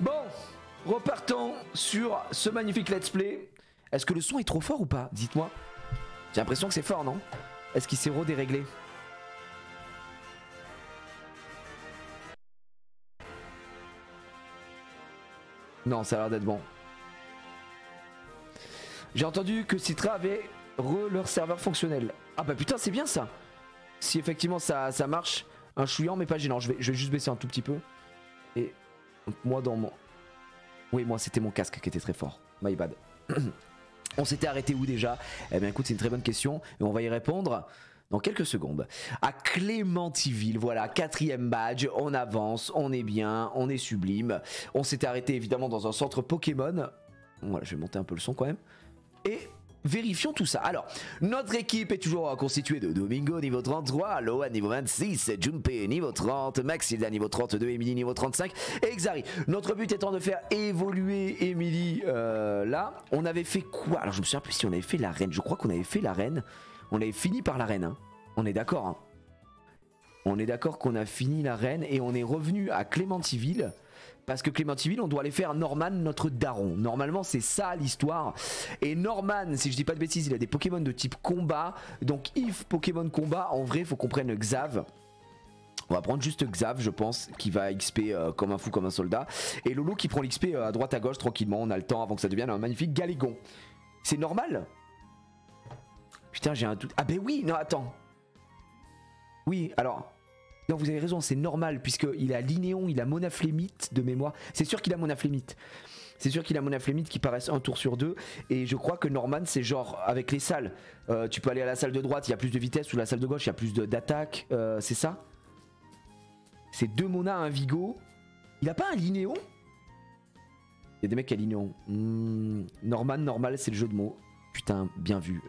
Bon, repartons sur ce magnifique let's play. Est-ce que le son est trop fort ou pas? Dites-moi. J'ai l'impression que c'est fort, non? Est-ce qu'il s'est redéréglé? Non, ça a l'air d'être bon. J'ai entendu que Citra avait leur serveur fonctionnel. Ah bah putain, c'est bien ça. Si effectivement ça marche, un chouillant mais pas gênant. Je vais juste baisser un tout petit peu. Et moi dans mon... Oui, moi c'était mon casque qui était très fort. My bad. On s'était arrêté où déjà? Eh bien écoute, c'est une très bonne question et on va y répondre dans quelques secondes. À Clémentiville, voilà, 4e badge, on avance, on est bien, on est sublime. On s'était arrêté évidemment dans un centre Pokémon. Voilà, je vais monter un peu le son quand même. Et vérifions tout ça. Alors, notre équipe est toujours constituée de Domingo niveau 33, Loa niveau 26, Junpei niveau 30, Maxilda niveau 32, Emily niveau 35 et Xari. Notre but étant de faire évoluer Emily là. On avait fait quoi? Alors je me souviens plus si on avait fait l'arène. Je crois qu'on avait fait l'arène. On avait fini par l'arène. Hein. On est d'accord. Hein. On est d'accord qu'on a fini l'arène et on est revenu à Clémentiville. Parce que Clémentiville, on doit aller faire Norman, notre daron. Normalement, c'est ça l'histoire. Et Norman, si je dis pas de bêtises, il a des Pokémon de type combat. Donc, if Pokémon combat, en vrai, il faut qu'on prenne Xav. On va prendre juste Xav, je pense, qui va XP comme un fou, comme un soldat. Et Lolo qui prend l'XP à droite à gauche, tranquillement. On a le temps avant que ça devienne un magnifique Galégon. C'est normal? Putain, j'ai un doute. Ah ben oui, non, attends. Oui, alors... Non, vous avez raison, c'est normal, puisqu'il a Linéon, il a Monaflémite de mémoire. C'est sûr qu'il a Monaflémite. C'est sûr qu'il a Monaflémite qui paraissent un tour sur deux. Et je crois que Norman, c'est genre avec les salles. Tu peux aller à la salle de droite, il y a plus de vitesse, ou la salle de gauche, il y a plus d'attaque. C'est ça? C'est 2 Mona, un Vigo. Il a pas un Linéon? Il y a des mecs qui a Linéon. Norman, normal, c'est le jeu de mots. Putain, bien vu.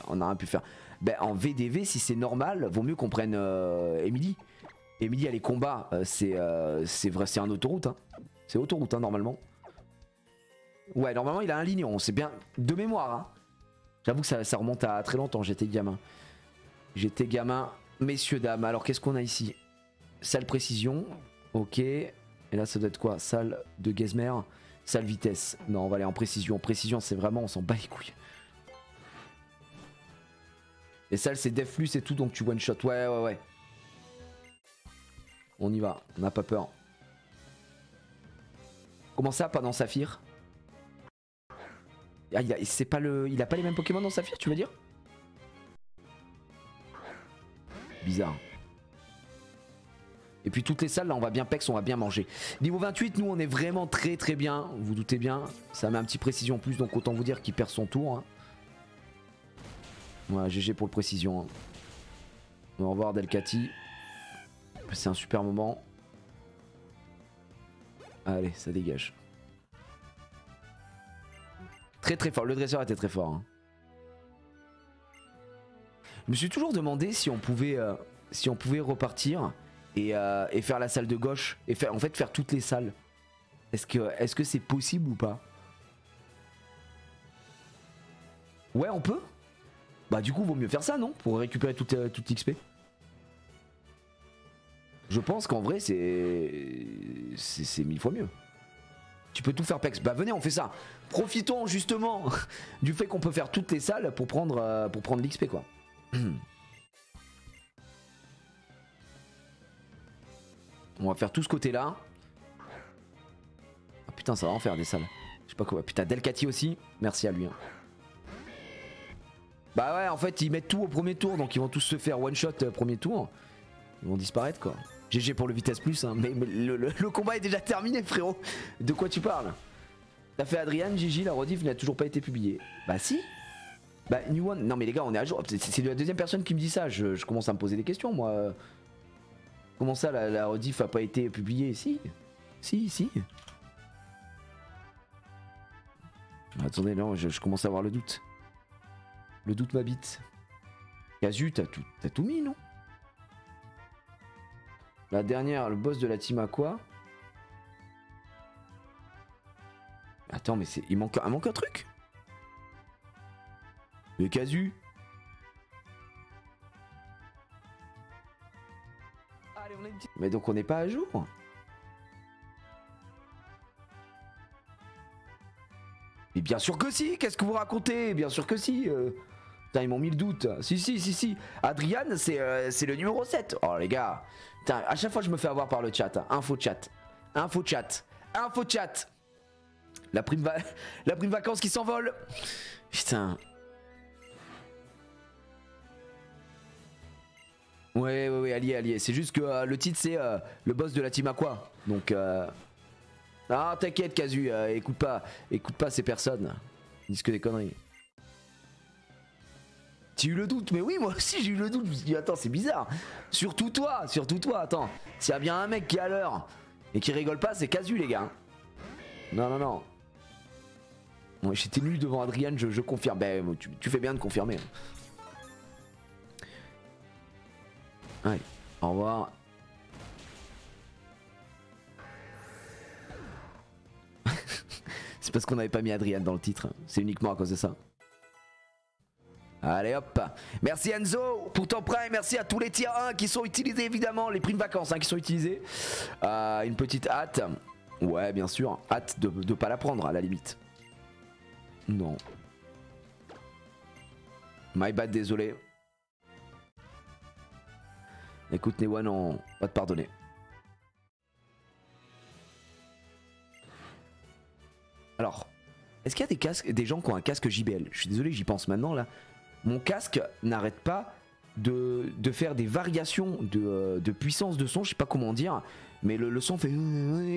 On a rien pu faire. Ben, en VDV, si c'est normal, vaut mieux qu'on prenne Emily. Emily, elle est combat. C'est vrai, c'est un autoroute. Hein. C'est autoroute, hein, normalement. Ouais, normalement, il a un lignon. C'est bien de mémoire. Hein. J'avoue que ça remonte à très longtemps. J'étais gamin. J'étais gamin. Messieurs, dames. Alors, qu'est-ce qu'on a ici? Salle précision. Ok. Et là, ça doit être quoi? Salle de Gazmer. Salle vitesse. Non, on va aller en précision. Précision, c'est vraiment, on s'en bat les couilles. Et salles, c'est Deflux et tout, donc tu one shot. Ouais. On y va, on n'a pas peur. Comment ça, pas dans Saphir? Ah, il a pas les mêmes Pokémon dans Saphir, tu veux dire? Bizarre. Et puis toutes les salles, là, on va bien pex, on va bien manger. Niveau 28, nous, on est vraiment très très bien. Vous doutez bien, ça met un petit précision en plus, donc autant vous dire qu'il perd son tour. Hein. Voilà, GG pour le précision. Hein. Au revoir Delcati. C'est un super moment. Allez, ça dégage. Très très fort, le dresseur était très fort. Hein. Je me suis toujours demandé si on pouvait repartir et faire la salle de gauche. Et en fait faire toutes les salles. Est-ce que c'est possible ou pas? Ouais, on peut. Bah du coup vaut mieux faire ça, non? Pour récupérer toute l'XP. Je pense qu'en vrai c'est 1000 fois mieux. Tu peux tout faire pex. Bah venez, on fait ça. Profitons justement du fait qu'on peut faire toutes les salles pour prendre l'XP quoi. On va faire tout ce côté là. Ah putain, ça va en faire des salles. Je sais pas quoi. Putain, Delcati aussi. Merci à lui. Hein. Bah ouais, en fait, ils mettent tout au premier tour, donc ils vont tous se faire one shot premier tour. Ils vont disparaître quoi. GG pour le vitesse plus, hein. Mais le combat est déjà terminé, frérot. De quoi tu parles? T'as fait Adrian, Gigi, la rediff n'a toujours pas été publiée. Bah si. Bah New One, non mais les gars, on est à jour. C'est la deuxième personne qui me dit ça. Je commence à me poser des questions, moi. Comment ça, la rediff a pas été publiée? Si. Si. Attendez, non, je commence à avoir le doute. Le doute m'habite. Kazu, t'as tout mis, non? La dernière, le boss de la team Aqua. Attends, mais il manque un truc. Le Kazu. Allez, on a une petite... Mais donc on n'est pas à jour. Mais bien sûr que si, qu'est-ce que vous racontez? Bien sûr que si. Putain, ils m'ont mis le doute. Si. Adrian, c'est le numéro 7. Oh les gars. Putain, à chaque fois je me fais avoir par le chat. Info chat. La prime vacances qui s'envole. Putain. Ouais, allié. C'est juste que le titre c'est le boss de la team Aqua. Donc ah t'inquiète Casu, écoute pas ces personnes. Ils disent que des conneries. J'ai eu le doute, mais oui moi aussi j'ai eu le doute. Je me suis dit attends c'est bizarre. Surtout toi, attends. S'il y a bien un mec qui est à l'heure et qui rigole pas, c'est Casu les gars. Non. Bon, j'étais nul devant Adrian, je confirme. Ben tu fais bien de confirmer. Allez, au revoir. C'est parce qu'on n'avait pas mis Adrian dans le titre. C'est uniquement à cause de ça. Allez hop. Merci Enzo pour ton prime. Merci à tous les tiers 1 qui sont utilisés évidemment. Les primes vacances qui sont utilisés. Une petite hâte. Ouais bien sûr. Hâte de pas la prendre à la limite. Non. My bad, désolé. Écoute Newan, on va te pardonner. Alors, est-ce qu'il y a des casques, des gens qui ont un casque JBL? Je suis désolé, j'y pense maintenant là. Mon casque n'arrête pas de faire des variations de puissance de son, je sais pas comment dire, mais le son fait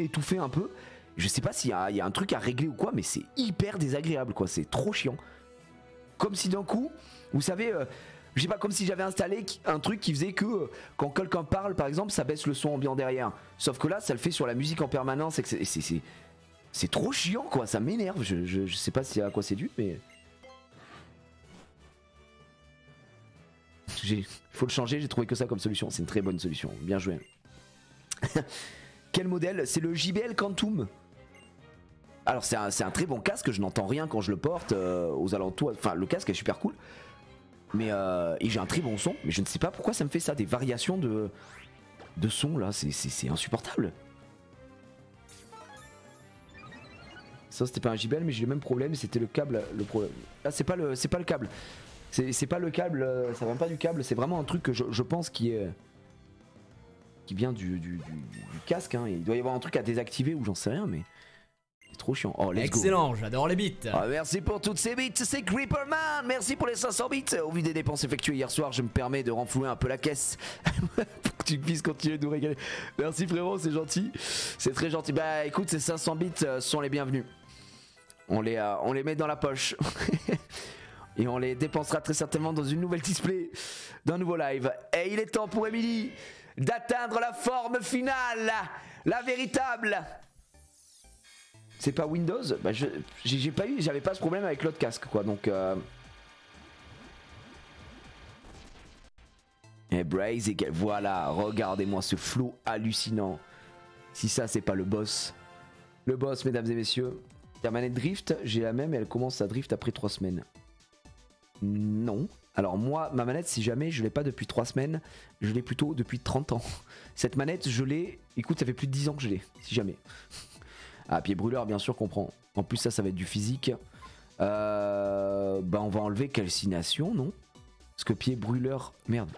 étouffer un peu. Je sais pas s'il y a un truc à régler ou quoi, mais c'est hyper désagréable quoi, c'est trop chiant. Comme si d'un coup, vous savez, je sais pas, comme si j'avais installé un truc qui faisait que quand quelqu'un parle par exemple, ça baisse le son ambiant derrière. Sauf que là, ça le fait sur la musique en permanence et que c'est trop chiant quoi, ça m'énerve, je sais pas à quoi c'est dû, mais... Faut le changer, j'ai trouvé que ça comme solution, c'est une très bonne solution, bien joué. Quel modèle? C'est le JBL Quantum. Alors c'est un très bon casque, je n'entends rien quand je le porte aux alentours, enfin le casque est super cool. Mais et j'ai un très bon son, mais je ne sais pas pourquoi ça me fait ça, des variations de son là, c'est insupportable. Ça c'était pas un JBL mais j'ai le même problème, c'était le câble le problème. Là c'est pas le câble. C'est pas le câble, ça vient pas du câble, c'est vraiment un truc que je pense qui vient du casque hein. Il doit y avoir un truc à désactiver ou j'en sais rien mais c'est trop chiant. Oh, let's excellent, j'adore les bits. Ah, merci pour toutes ces bits, c'est Creeperman. Merci pour les 500 bits. Au vu des dépenses effectuées hier soir, je me permets de renflouer un peu la caisse pour que tu puisses continuer de nous régaler. Merci frérot, c'est gentil, c'est très gentil. Bah écoute, ces 500 bits sont les bienvenus. On les met dans la poche. Et on les dépensera très certainement dans une nouvelle display d'un nouveau live. Et il est temps pour Emily d'atteindre la forme finale, la véritable. C'est pas Windows, bah j'avais pas ce problème avec l'autre casque quoi, donc et Braze et voilà, regardez-moi ce flow hallucinant. Si ça c'est pas le boss mesdames et messieurs. La manette drift, j'ai la même et elle commence à drift après 3 semaines. Non. Alors moi, ma manette, si jamais je l'ai pas depuis 3 semaines, je l'ai plutôt depuis 30 ans. Cette manette, je l'ai, écoute, ça fait plus de 10 ans que je l'ai, si jamais. Ah, pied brûleur, bien sûr qu'on prend. En plus, ça va être du physique. Bah, on va enlever calcination, non? Parce que pied brûleur, merde.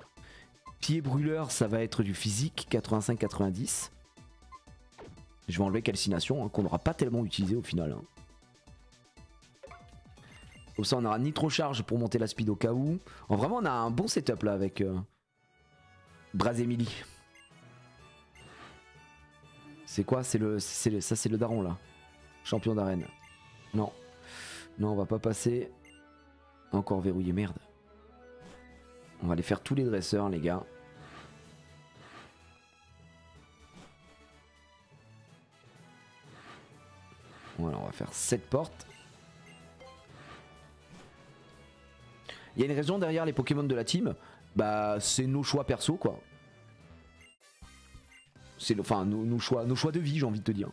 Pied brûleur, ça va être du physique, 85-90. Je vais enlever calcination, hein, qu'on n'aura pas tellement utilisé au final. Hein. Comme ça, on aura nitro-charge pour monter la speed au cas où. En vraiment, on a un bon setup là avec Brazemili. C'est quoi? Ça, c'est le daron là. Champion d'arène. Non. Non, on va pas passer. Encore verrouillé, merde. On va aller faire tous les dresseurs, les gars. Voilà, on va faire 7 portes. Il y a une raison derrière les Pokémon de la team. Bah, c'est nos choix perso, quoi. C'est enfin nos choix de vie, j'ai envie de te dire.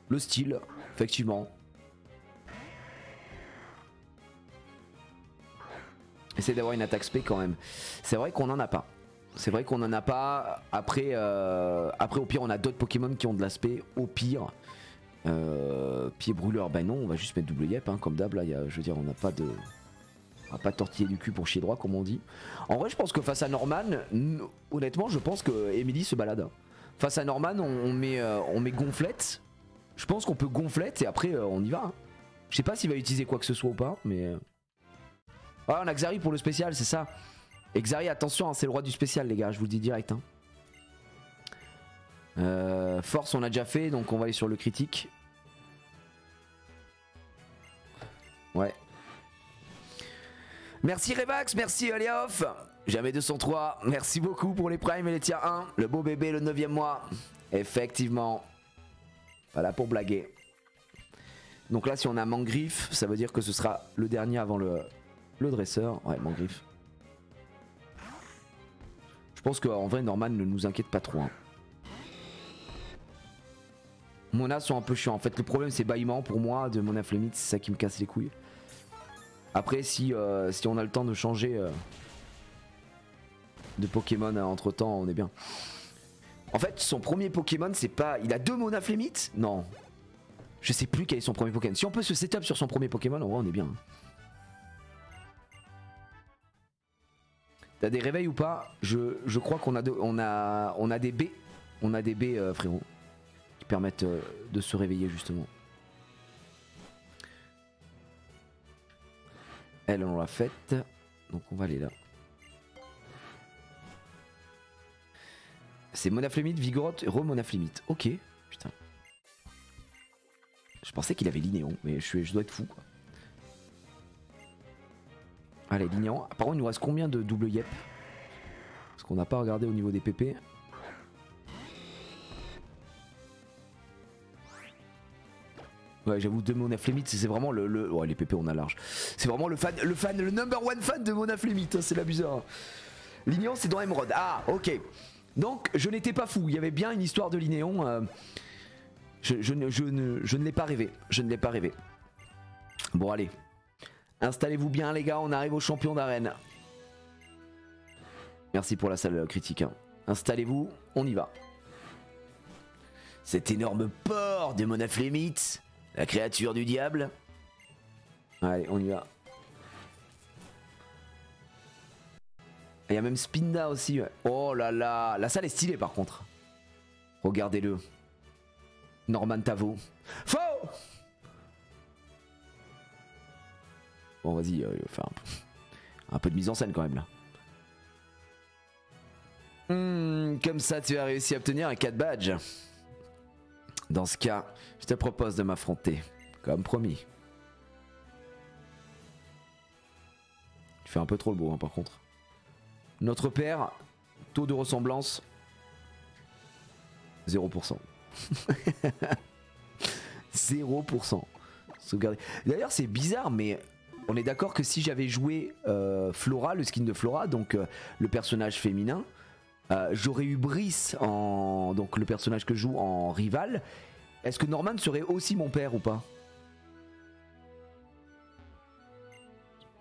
Le style, effectivement. Essaye d'avoir une attaque spé quand même. C'est vrai qu'on en a pas. C'est vrai qu'on en a pas. Après, au pire, on a d'autres Pokémon qui ont de l'aspect. Au pire. Pied brûleur, bah non, on va juste mettre double yep, hein, comme d'hab. Là, je veux dire, on n'a pas de. On va pas tortiller du cul pour chier droit, comme on dit. En vrai, je pense que face à Norman, honnêtement, je pense que Emily se balade. Face à Norman, on met gonflette. Je pense qu'on peut gonflette et après, on y va. Hein. Je sais pas s'il va utiliser quoi que ce soit ou pas, mais. Ah, on a Xari pour le spécial, c'est ça. Et Xari, attention, hein, c'est le roi du spécial, les gars, je vous le dis direct. Hein. Force, on a déjà fait, donc on va aller sur le critique. Ouais. Merci Revax, merci Aliaoff. Jamais 203, merci beaucoup pour les primes et les tiers 1. Le beau bébé, le 9e mois. Effectivement. Voilà pour blaguer. Donc là, si on a Mangriffe, ça veut dire que ce sera le dernier avant le dresseur. Ouais, Mangriffe. Je pense qu'en vrai, Norman ne nous inquiète pas trop. Hein. Mona sont un peu chiants. En fait, le problème, c'est bâillement pour moi de Mona Flemite. C'est ça qui me casse les couilles. Après, si on a le temps de changer de Pokémon entre temps, on est bien. En fait, son premier Pokémon, c'est pas. Il a 2 Mona Flemite? Non. Je sais plus quel est son premier Pokémon. Si on peut se setup sur son premier Pokémon, en vrai, on est bien. T'as des réveils ou pas? Je crois qu'on a, on a des B. On a des B, frérot. Qui permettent de se réveiller, justement. Elle, on l'a faite. Donc, on va aller là. C'est Monaflémite, Vigoroth, Remonaflémite. Ok. Putain. Je pensais qu'il avait Linéon, mais je dois être fou, quoi. Allez, Linéon. Par contre, il nous reste combien de double yep? Parce qu'on n'a pas regardé au niveau des PP. Ouais, j'avoue, de Monaflémite, c'est vraiment le. Ouais, les PP, on a large. C'est vraiment le number one fan de Monaflémite, hein, c'est l'abuseur. Linéon, c'est dans Emerald. Ah, ok. Donc, je n'étais pas fou. Il y avait bien une histoire de Linéon. Je ne l'ai pas rêvé. Je ne l'ai pas rêvé. Bon, allez. Installez-vous bien, les gars. On arrive au champion d'arène. Merci pour la salle critique. Hein. Installez-vous. On y va. Cet énorme porc de Monaflémite. La créature du diable. Allez, on y va. Il y a même Spinda aussi. Ouais. Oh là là. La salle est stylée par contre. Regardez-le. Norman Tavo. Faux. Bon, vas-y. Il va faire un peu de mise en scène quand même là. Comme ça, tu as réussi à obtenir un 4 badge. Dans ce cas, je te propose de m'affronter. Comme promis. Tu fais un peu trop le beau, hein, par contre. Notre père, taux de ressemblance 0%. 0%. D'ailleurs, c'est bizarre, mais on est d'accord que si j'avais joué Flora, le skin de Flora, donc le personnage féminin, j'aurais eu Brice, donc le personnage que je joue en rival. Est-ce que Norman serait aussi mon père ou pas?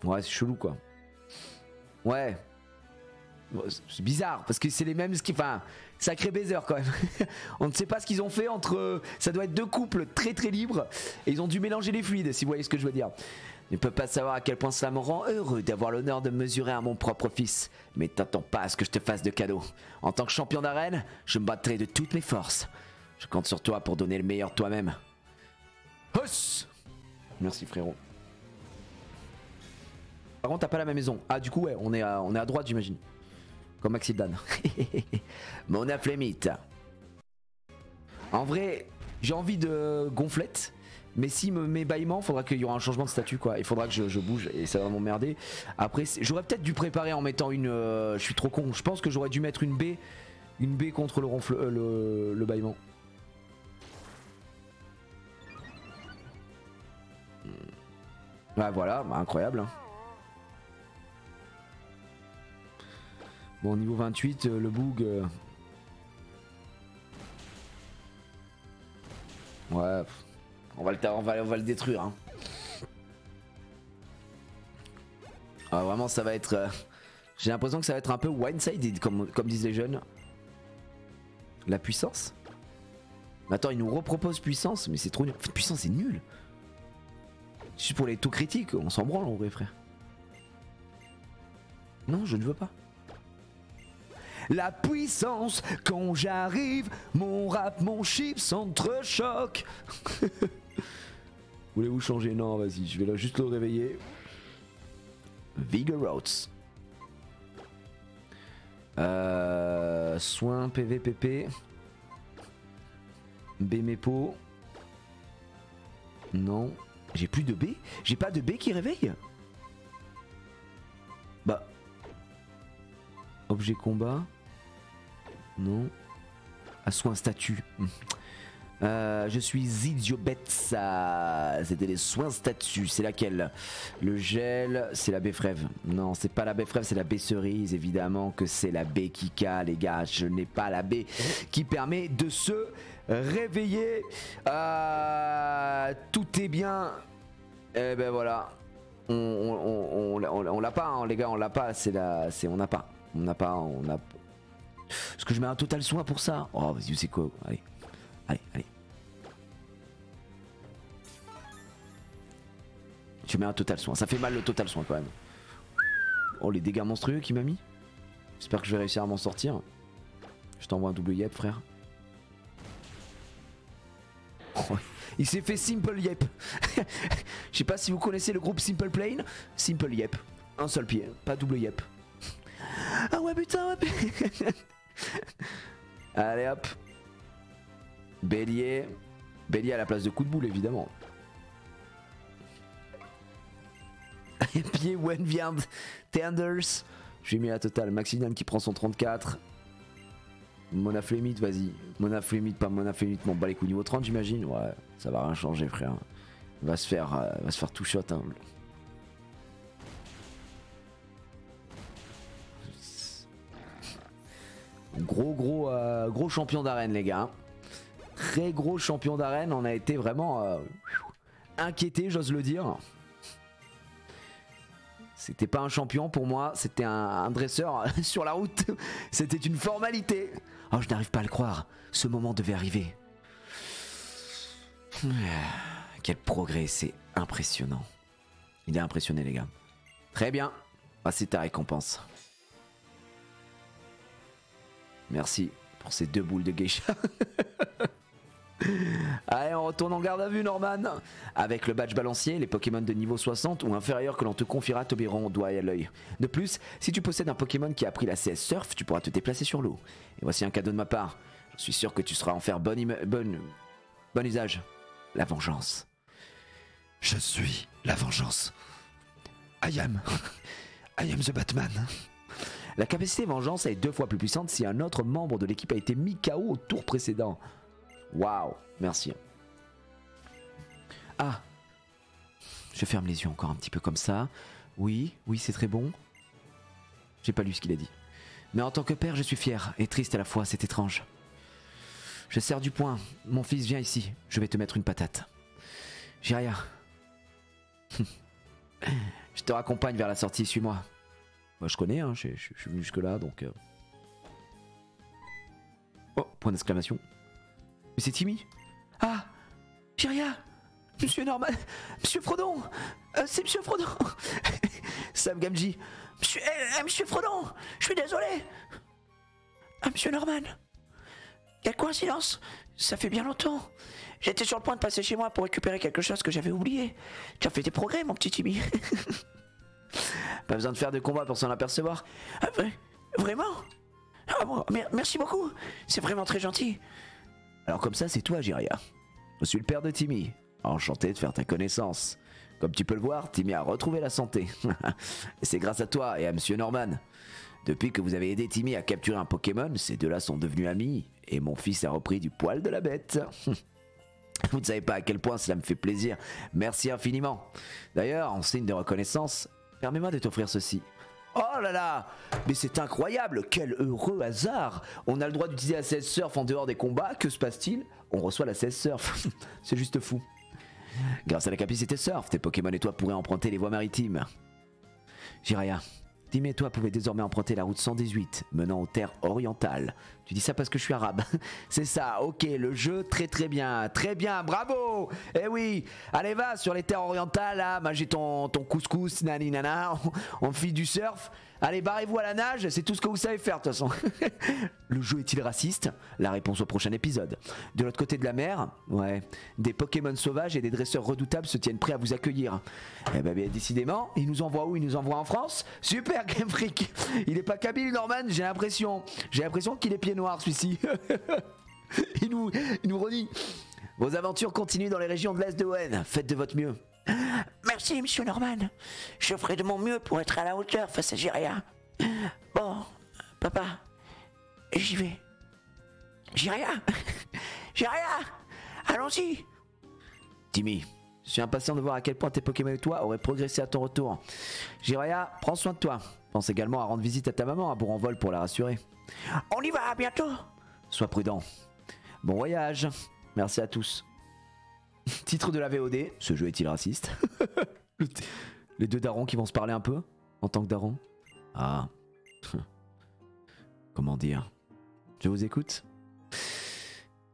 Ouais, c'est chelou quoi. Ouais. C'est bizarre parce que c'est les mêmes skins. Enfin, sacré baiser quand même. On ne sait pas ce qu'ils ont fait entre. Ça doit être deux couples très très libres et ils ont dû mélanger les fluides, si vous voyez ce que je veux dire. Je ne peux pas savoir à quel point cela me rend heureux d'avoir l'honneur de me mesurer à mon propre fils. Mais t'attends pas à ce que je te fasse de cadeau. En tant que champion d'arène, je me battrai de toutes mes forces. Je compte sur toi pour donner le meilleur de toi-même. Huss! Merci frérot. Par contre, t'as pas la même maison. Ah, du coup, ouais, on est à droite, j'imagine. Comme Maxildan. Monaflémite. En vrai, j'ai envie de gonflette. Mais s'il me met bâillement, faudra qu'il y aura un changement de statut quoi. Il faudra que je bouge et ça va m'emmerder. Après, j'aurais peut-être dû préparer en mettant une. Je suis trop con. Je pense que j'aurais dû mettre une B contre le bâillement. Ouais, voilà, bah, incroyable. Hein. Bon, niveau 28, le boog. Ouais. On va le détruire. Hein. Ah, vraiment, ça va être. J'ai l'impression que ça va être un peu one-sided, comme disent les jeunes. La puissance. Mais attends, il nous repropose puissance, mais c'est trop nul. En fait, puissance, c'est nul. Juste pour les taux critiques, on s'en branle en vrai, frère. Non, je ne veux pas. La puissance, quand j'arrive, mon rap, mon chip s'entrechoque. Voulez-vous changer? Non, vas-y, je vais là juste le réveiller. Vigorots. Soin, PVPP. Bmepo. Non. J'ai plus de B? J'ai pas de B qui réveille? Bah. Objet combat. Non. À soin statut. Je suis Idiobetsa. C'était les soins statut. C'est laquelle? Le gel, c'est la baie frève. Non, c'est pas la baie frève, c'est la baie cerise. Évidemment que c'est la baie Kika, les gars. Je n'ai pas la baie qui permet de se réveiller. Tout est bien. Et ben voilà. On l'a pas, hein, les gars. On l'a pas. On n'a pas. On n'a pas. On a. Est-ce que je mets un total soin pour ça? Oh, vas-y, c'est quoi? Allez. Allez, allez. Je mets un total soin. Ça fait mal le total soin quand même. Oh, les dégâts monstrueux qu'il m'a mis. J'espère que je vais réussir à m'en sortir. Je t'envoie un double yep, frère. Oh, il s'est fait Simple Yep. Je sais pas si vous connaissez le groupe Simple Plane. Simple Yep. Un seul pied, pas double yep. Ah ouais, putain, ouais. Allez hop. Bélier. Bélier à la place de coup de boule, évidemment. Et pied Wenviand Tenders. J'ai mis la totale. Maximilian qui prend son 34. Monaflémite, vas-y. Monaflémite, pas Monaflémite. Bon, bah les coups niveau 30, j'imagine. Ouais, ça va rien changer, frère. Va se faire tout shot. Hein. Gros champion d'arène, les gars. Très gros champion d'arène. On a été vraiment inquiété, j'ose le dire. C'était pas un champion pour moi, c'était un dresseur sur la route. C'était une formalité. Oh, je n'arrive pas à le croire. Ce moment devait arriver. Quel progrès, c'est impressionnant. Il est impressionné, les gars. Très bien. Ah, c'est ta récompense. Merci pour ces 2 boules de geisha. Allez, on retourne en garde à vue, Norman. Avec le badge balancier, les Pokémon de niveau 60 ou inférieur que l'on te confiera te verront au doigt et à l'œil. De plus, si tu possèdes un Pokémon qui a appris la CS Surf, tu pourras te déplacer sur l'eau. Et voici un cadeau de ma part. Je suis sûr que tu sauras en faire bon usage. La vengeance. Je suis la vengeance. I am the Batman. La capacité vengeance est 2 fois plus puissante si un autre membre de l'équipe a été mis KO au tour précédent. Waouh, merci. Ah, je ferme les yeux encore un petit peu comme ça. Oui, c'est très bon. J'ai pas lu ce qu'il a dit. Mais en tant que père, je suis fier et triste à la fois, c'est étrange. Je serre du poing. Mon fils, viens ici. Je vais te mettre une patate. Jiraiya. Je te raccompagne vers la sortie, suis-moi. Moi, je connais, hein, je suis venu jusque-là, donc... Oh, point d'exclamation. Mais c'est Timmy. Ah, Jiraiya. Monsieur Norman. Monsieur Frodon. C'est Monsieur Frodon. Sam Gamgee. Monsieur Frodon. Je suis désolé. Ah, Monsieur Norman. Quelle coïncidence. Ça fait bien longtemps. J'étais sur le point de passer chez moi pour récupérer quelque chose que j'avais oublié. Tu as fait des progrès, mon petit Timmy. Pas besoin de faire de combat pour s'en apercevoir. Ah, vraiment? Ah, bon, merci beaucoup. C'est vraiment très gentil. Alors comme ça, c'est toi, Jiraiya. Je suis le père de Timmy. Enchanté de faire ta connaissance. Comme tu peux le voir, Timmy a retrouvé la santé. Et c'est grâce à toi et à Monsieur Norman. Depuis que vous avez aidé Timmy à capturer un Pokémon, ces deux-là sont devenus amis. Et mon fils a repris du poil de la bête. Vous ne savez pas à quel point cela me fait plaisir. Merci infiniment. D'ailleurs, en signe de reconnaissance, permets-moi de t'offrir ceci. Oh là là, mais c'est incroyable, quel heureux hasard. On a le droit d'utiliser la CS Surf en dehors des combats, que se passe-t-il? On reçoit la CS Surf, c'est juste fou. Grâce à la capacité Surf, tes Pokémon et toi pourraient emprunter les voies maritimes. Jiraiya, Timmy et toi pouvez désormais emprunter la route 118 menant aux terres orientales. Tu dis ça parce que je suis arabe. C'est ça, ok, le jeu très bien, bravo. Eh oui, allez va sur les terres orientales là, manger ton couscous, nani nana, on fait du surf. Allez, barrez-vous à la nage, c'est tout ce que vous savez faire de toute façon. Le jeu est-il raciste? La réponse au prochain épisode. De l'autre côté de la mer, ouais, des Pokémon sauvages et des dresseurs redoutables se tiennent prêts à vous accueillir. Eh ben, décidément, il nous envoie où? Il nous envoie en France? Super Game Freak. Il est pas kabyle Norman, j'ai l'impression. J'ai l'impression qu'il est pied noir celui-ci. il nous redit. Vos aventures continuent dans les régions de l'Est de Hoenn. Faites de votre mieux. Merci, monsieur Norman. Je ferai de mon mieux pour être à la hauteur face à Jiria. Bon, papa, j'y vais. Jiria Jiria Allons-y. Timmy, je suis impatient de voir à quel point tes Pokémon et toi auraient progressé à ton retour. Jiraya, prends soin de toi. Pense également à rendre visite à ta maman à Bourg-en-Vol pour la rassurer. On y va, à bientôt. Sois prudent. Bon voyage. Merci à tous. Titre de la VOD, ce jeu est-il raciste? Les deux darons qui vont se parler un peu en tant que darons. Ah. Comment dire? Je vous écoute.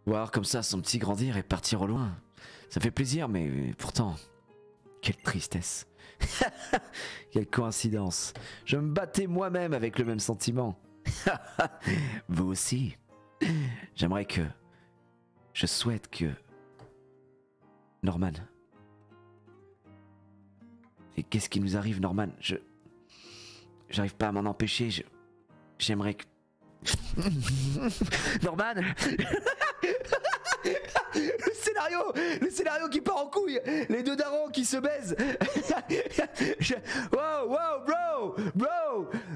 Voir comme ça son petit grandir et partir au loin. Ça fait plaisir, mais pourtant, quelle tristesse. Quelle coïncidence. Je me battais moi-même avec le même sentiment. Vous aussi. J'aimerais que... Je souhaite que... Norman. Et qu'est-ce qui nous arrive, Norman? J'arrive pas à m'en empêcher. J'aimerais que... Norman. Le scénario qui part en couille. Les deux darons qui se baisent. Wow,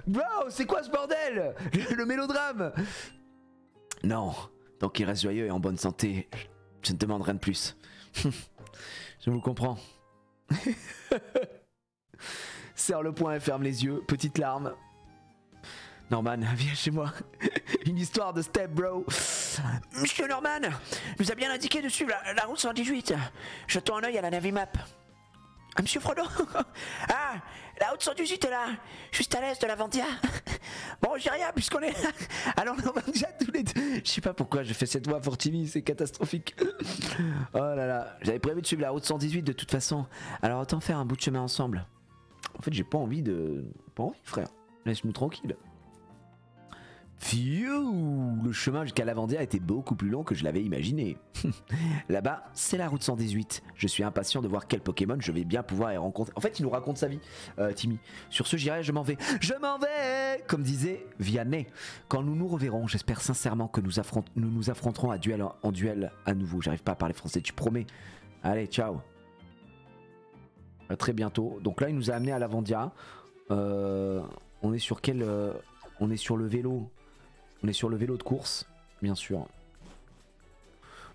bro, c'est quoi ce bordel? Le mélodrame. Non, tant qu'il reste joyeux et en bonne santé, je ne demande rien de plus. Je vous comprends. Serre le poing et ferme les yeux, petite larme. Norman, viens chez moi. Une histoire de step, bro. Monsieur Norman nous a bien indiqué de suivre la route 118. Jetons un œil à la Navimap. Ah, monsieur Frodo. Ah, la route 118 est là, juste à l'est de la Ventia. Bon, j'ai rien puisqu'on est là. Alors on va déjà tous les deux. Je sais pas pourquoi je fais cette voix pour Timmy, c'est catastrophique. Oh là là, j'avais prévu de suivre la route 118 de toute façon. Alors autant faire un bout de chemin ensemble. En fait, j'ai pas envie de... Pas envie, frère. Laisse-nous tranquille. Pfiou, le chemin jusqu'à Lavandia était beaucoup plus long que je l'avais imaginé. Là-bas, c'est la route 118. Je suis impatient de voir quel Pokémon je vais bien pouvoir y rencontrer. En fait, il nous raconte sa vie, Timmy. Sur ce, j'irai, je m'en vais. Je m'en vais, comme disait Vianney. Quand nous nous reverrons, j'espère sincèrement que nous nous affronterons en duel à nouveau. J'arrive pas à parler français, tu promets? Allez, ciao. À très bientôt. Donc là, il nous a amené à Lavandia. On est sur quel... on est sur le vélo. On est sur le vélo de course, bien sûr.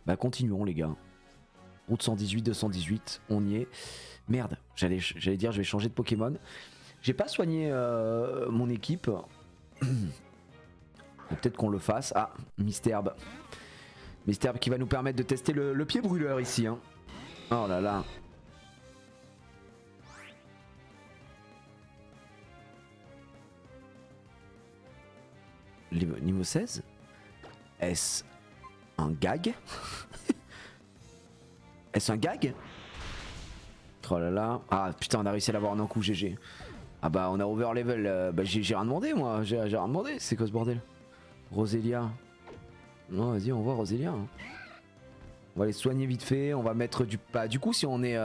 Bah continuons les gars. Route 118, 218, on y est. Merde, j'allais dire je vais changer de Pokémon. J'ai pas soigné mon équipe. Peut-être qu'on le fasse. Ah, Misterbe. Misterbe qui va nous permettre de tester le pied brûleur ici. Hein. Oh là là. Niveau 16? Est-ce un gag? Est-ce un gag? Oh là là. Ah putain, on a réussi à l'avoir en un coup, GG. Ah bah on a over level. Bah j'ai rien demandé moi, j'ai rien demandé. C'est quoi ce bordel? Roselia. Non vas-y, on voit Roselia. Hein. On va les soigner vite fait, on va mettre du... Bah du coup si on est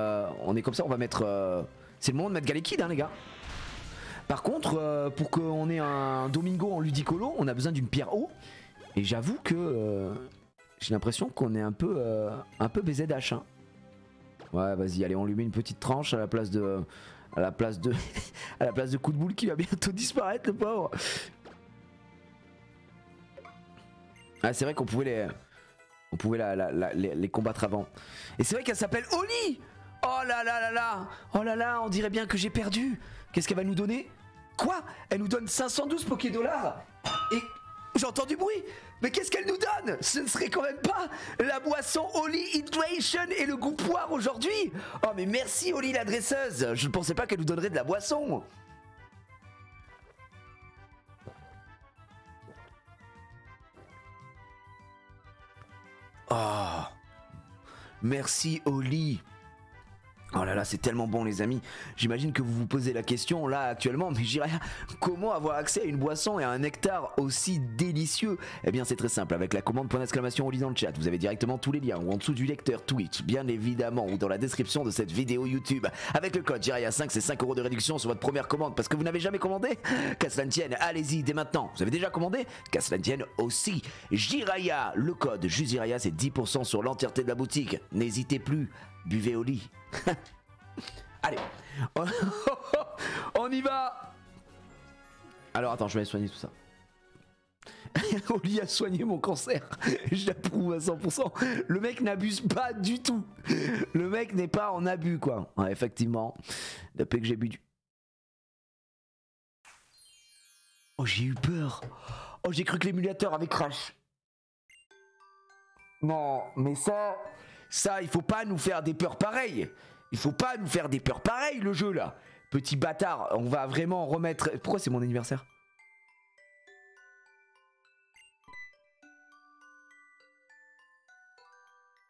comme ça, on va mettre... C'est le moment de mettre Galekid hein les gars. Par contre, pour qu'on ait un Domingo en Ludicolo, on a besoin d'une pierre eau. Et j'avoue que j'ai l'impression qu'on est un peu BZH. Hein. Ouais, vas-y, allez, on lui met une petite tranche à la place de... à la place de coup de boule qui va bientôt disparaître, le pauvre. Ah, c'est vrai qu'on pouvait les combattre avant. Et c'est vrai qu'elle s'appelle Oli. Oh là là là là. Oh là là, on dirait bien que j'ai perdu. Qu'est-ce qu'elle va nous donner? Quoi? Elle nous donne 512 Poké-Dollars. Et j'entends du bruit. Mais qu'est-ce qu'elle nous donne? Ce ne serait quand même pas la boisson Oli Hydration et le goût poire aujourd'hui? Oh mais merci Oli la dresseuse. Je ne pensais pas qu'elle nous donnerait de la boisson. Oh, merci Oli. Oh là là, c'est tellement bon les amis. J'imagine que vous vous posez la question là actuellement, mais j'irais comment avoir accès à une boisson et à un nectar aussi délicieux? Eh bien c'est très simple, avec la commande !Oli dans le chat, vous avez directement tous les liens ou en dessous du lecteur Twitch, bien évidemment, ou dans la description de cette vidéo YouTube. Avec le code Jiraya5, c'est 5 € de réduction sur votre première commande parce que vous n'avez jamais commandé. Qu'à cela ne tienne, allez-y dès maintenant. Vous avez déjà commandé? Qu'à cela ne tienne aussi. Jiraya, le code juste Jiraya, c'est 10% sur l'entièreté de la boutique. N'hésitez plus, buvez au lit. Allez, on y va. Alors attends, je vais aller soigner tout ça. Oli a soigné mon cancer. J'approuve à 100%. Le mec n'abuse pas du tout. Le mec n'est pas en abus quoi. Ouais, effectivement. Depuis que j'ai bu du... Oh j'ai eu peur. Oh j'ai cru que l'émulateur avait crash. Non mais ça il faut pas nous faire des peurs pareilles. Il faut pas nous faire des peurs pareilles le jeu là. Petit bâtard, on va vraiment remettre... Pourquoi c'est mon anniversaire?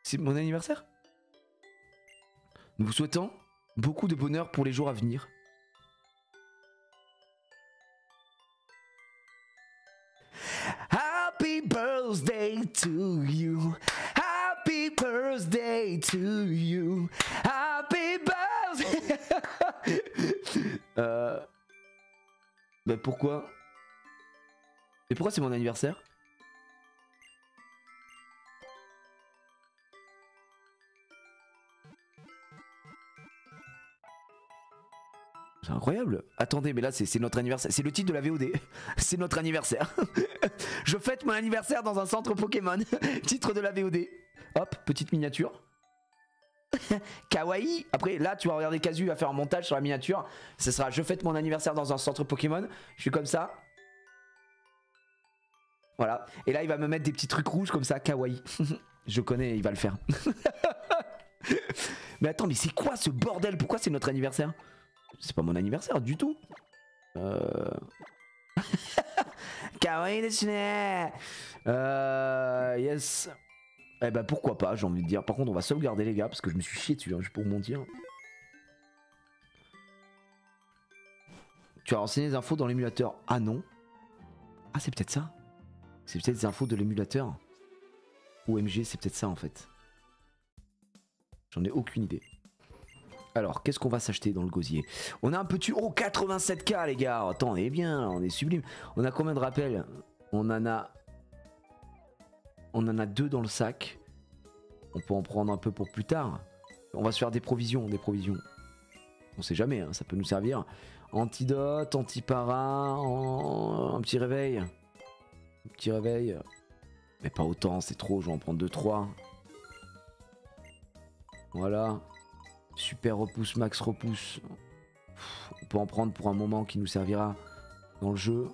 C'est mon anniversaire? Nous vous souhaitons beaucoup de bonheur pour les jours à venir. Happy birthday to you. Happy birthday to you. Happy birthday. Ben pourquoi? Et pourquoi c'est mon anniversaire? C'est incroyable. Attendez, mais là c'est notre anniversaire. C'est le titre de la VOD. C'est notre anniversaire. Je fête mon anniversaire dans un centre Pokémon. Titre de la VOD. Hop, petite miniature. Kawaii. Après, là, tu vas regarder Kazu, il va faire un montage sur la miniature. Ce sera je fête mon anniversaire dans un centre Pokémon. Je suis comme ça. Voilà. Et là, il va me mettre des petits trucs rouges comme ça. Kawaii. Je connais, il va le faire. Mais attends, mais c'est quoi ce bordel? Pourquoi c'est notre anniversaire? C'est pas mon anniversaire du tout. Kawaii dessiné. Yes. Eh ben pourquoi pas, j'ai envie de dire. Par contre on va sauvegarder les gars parce que je me suis chié dessus, hein, juste pour vous mentir. Tu as renseigné les infos dans l'émulateur? Ah non. Ah c'est peut-être ça. C'est peut-être des infos de l'émulateur. OMG, c'est peut-être ça en fait. J'en ai aucune idée. Alors, qu'est-ce qu'on va s'acheter dans le gosier? On a un petit... Oh, 87K les gars. Attends, on est bien, on est sublime. On a combien de rappels? On en a 2 dans le sac. On peut en prendre un peu pour plus tard. On va se faire des provisions, On sait jamais, hein, ça peut nous servir. Antidote, antipara, un petit réveil. Mais pas autant, c'est trop, je vais en prendre 2-3. Voilà. Super repousse, max repousse. On peut en prendre pour un moment qui nous servira dans le jeu.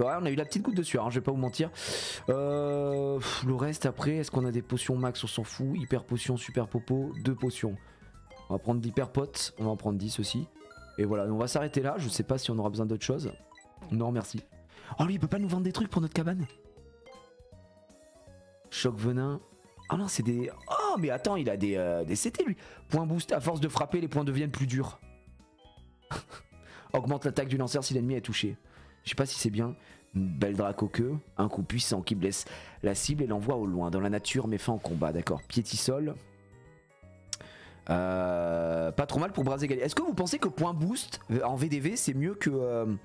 Ouais, on a eu la petite goutte de sueur, hein, je vais pas vous mentir. Le reste après, est-ce qu'on a des potions max? On s'en fout. Hyper potion, super popo, 2 potions. On va prendre d'hyper potes, on va en prendre 10 aussi. Et voilà, on va s'arrêter là. Je sais pas si on aura besoin d'autre chose. Non, merci. Oh, lui, il peut pas nous vendre des trucs pour notre cabane? Choc venin. Ah non, c'est des... Oh, mais attends, il a des CT lui. Point boost, à force de frapper, les points deviennent plus durs. Augmente l'attaque du lanceur si l'ennemi est touché. Je sais pas si c'est bien. Belle draco queue, un coup puissant qui blesse la cible et l'envoie au loin. Dans la nature, met fin au combat, d'accord. Piétisol. Pas trop mal pour braser Galia. Est-ce que vous pensez que point boost en VDV c'est mieux que...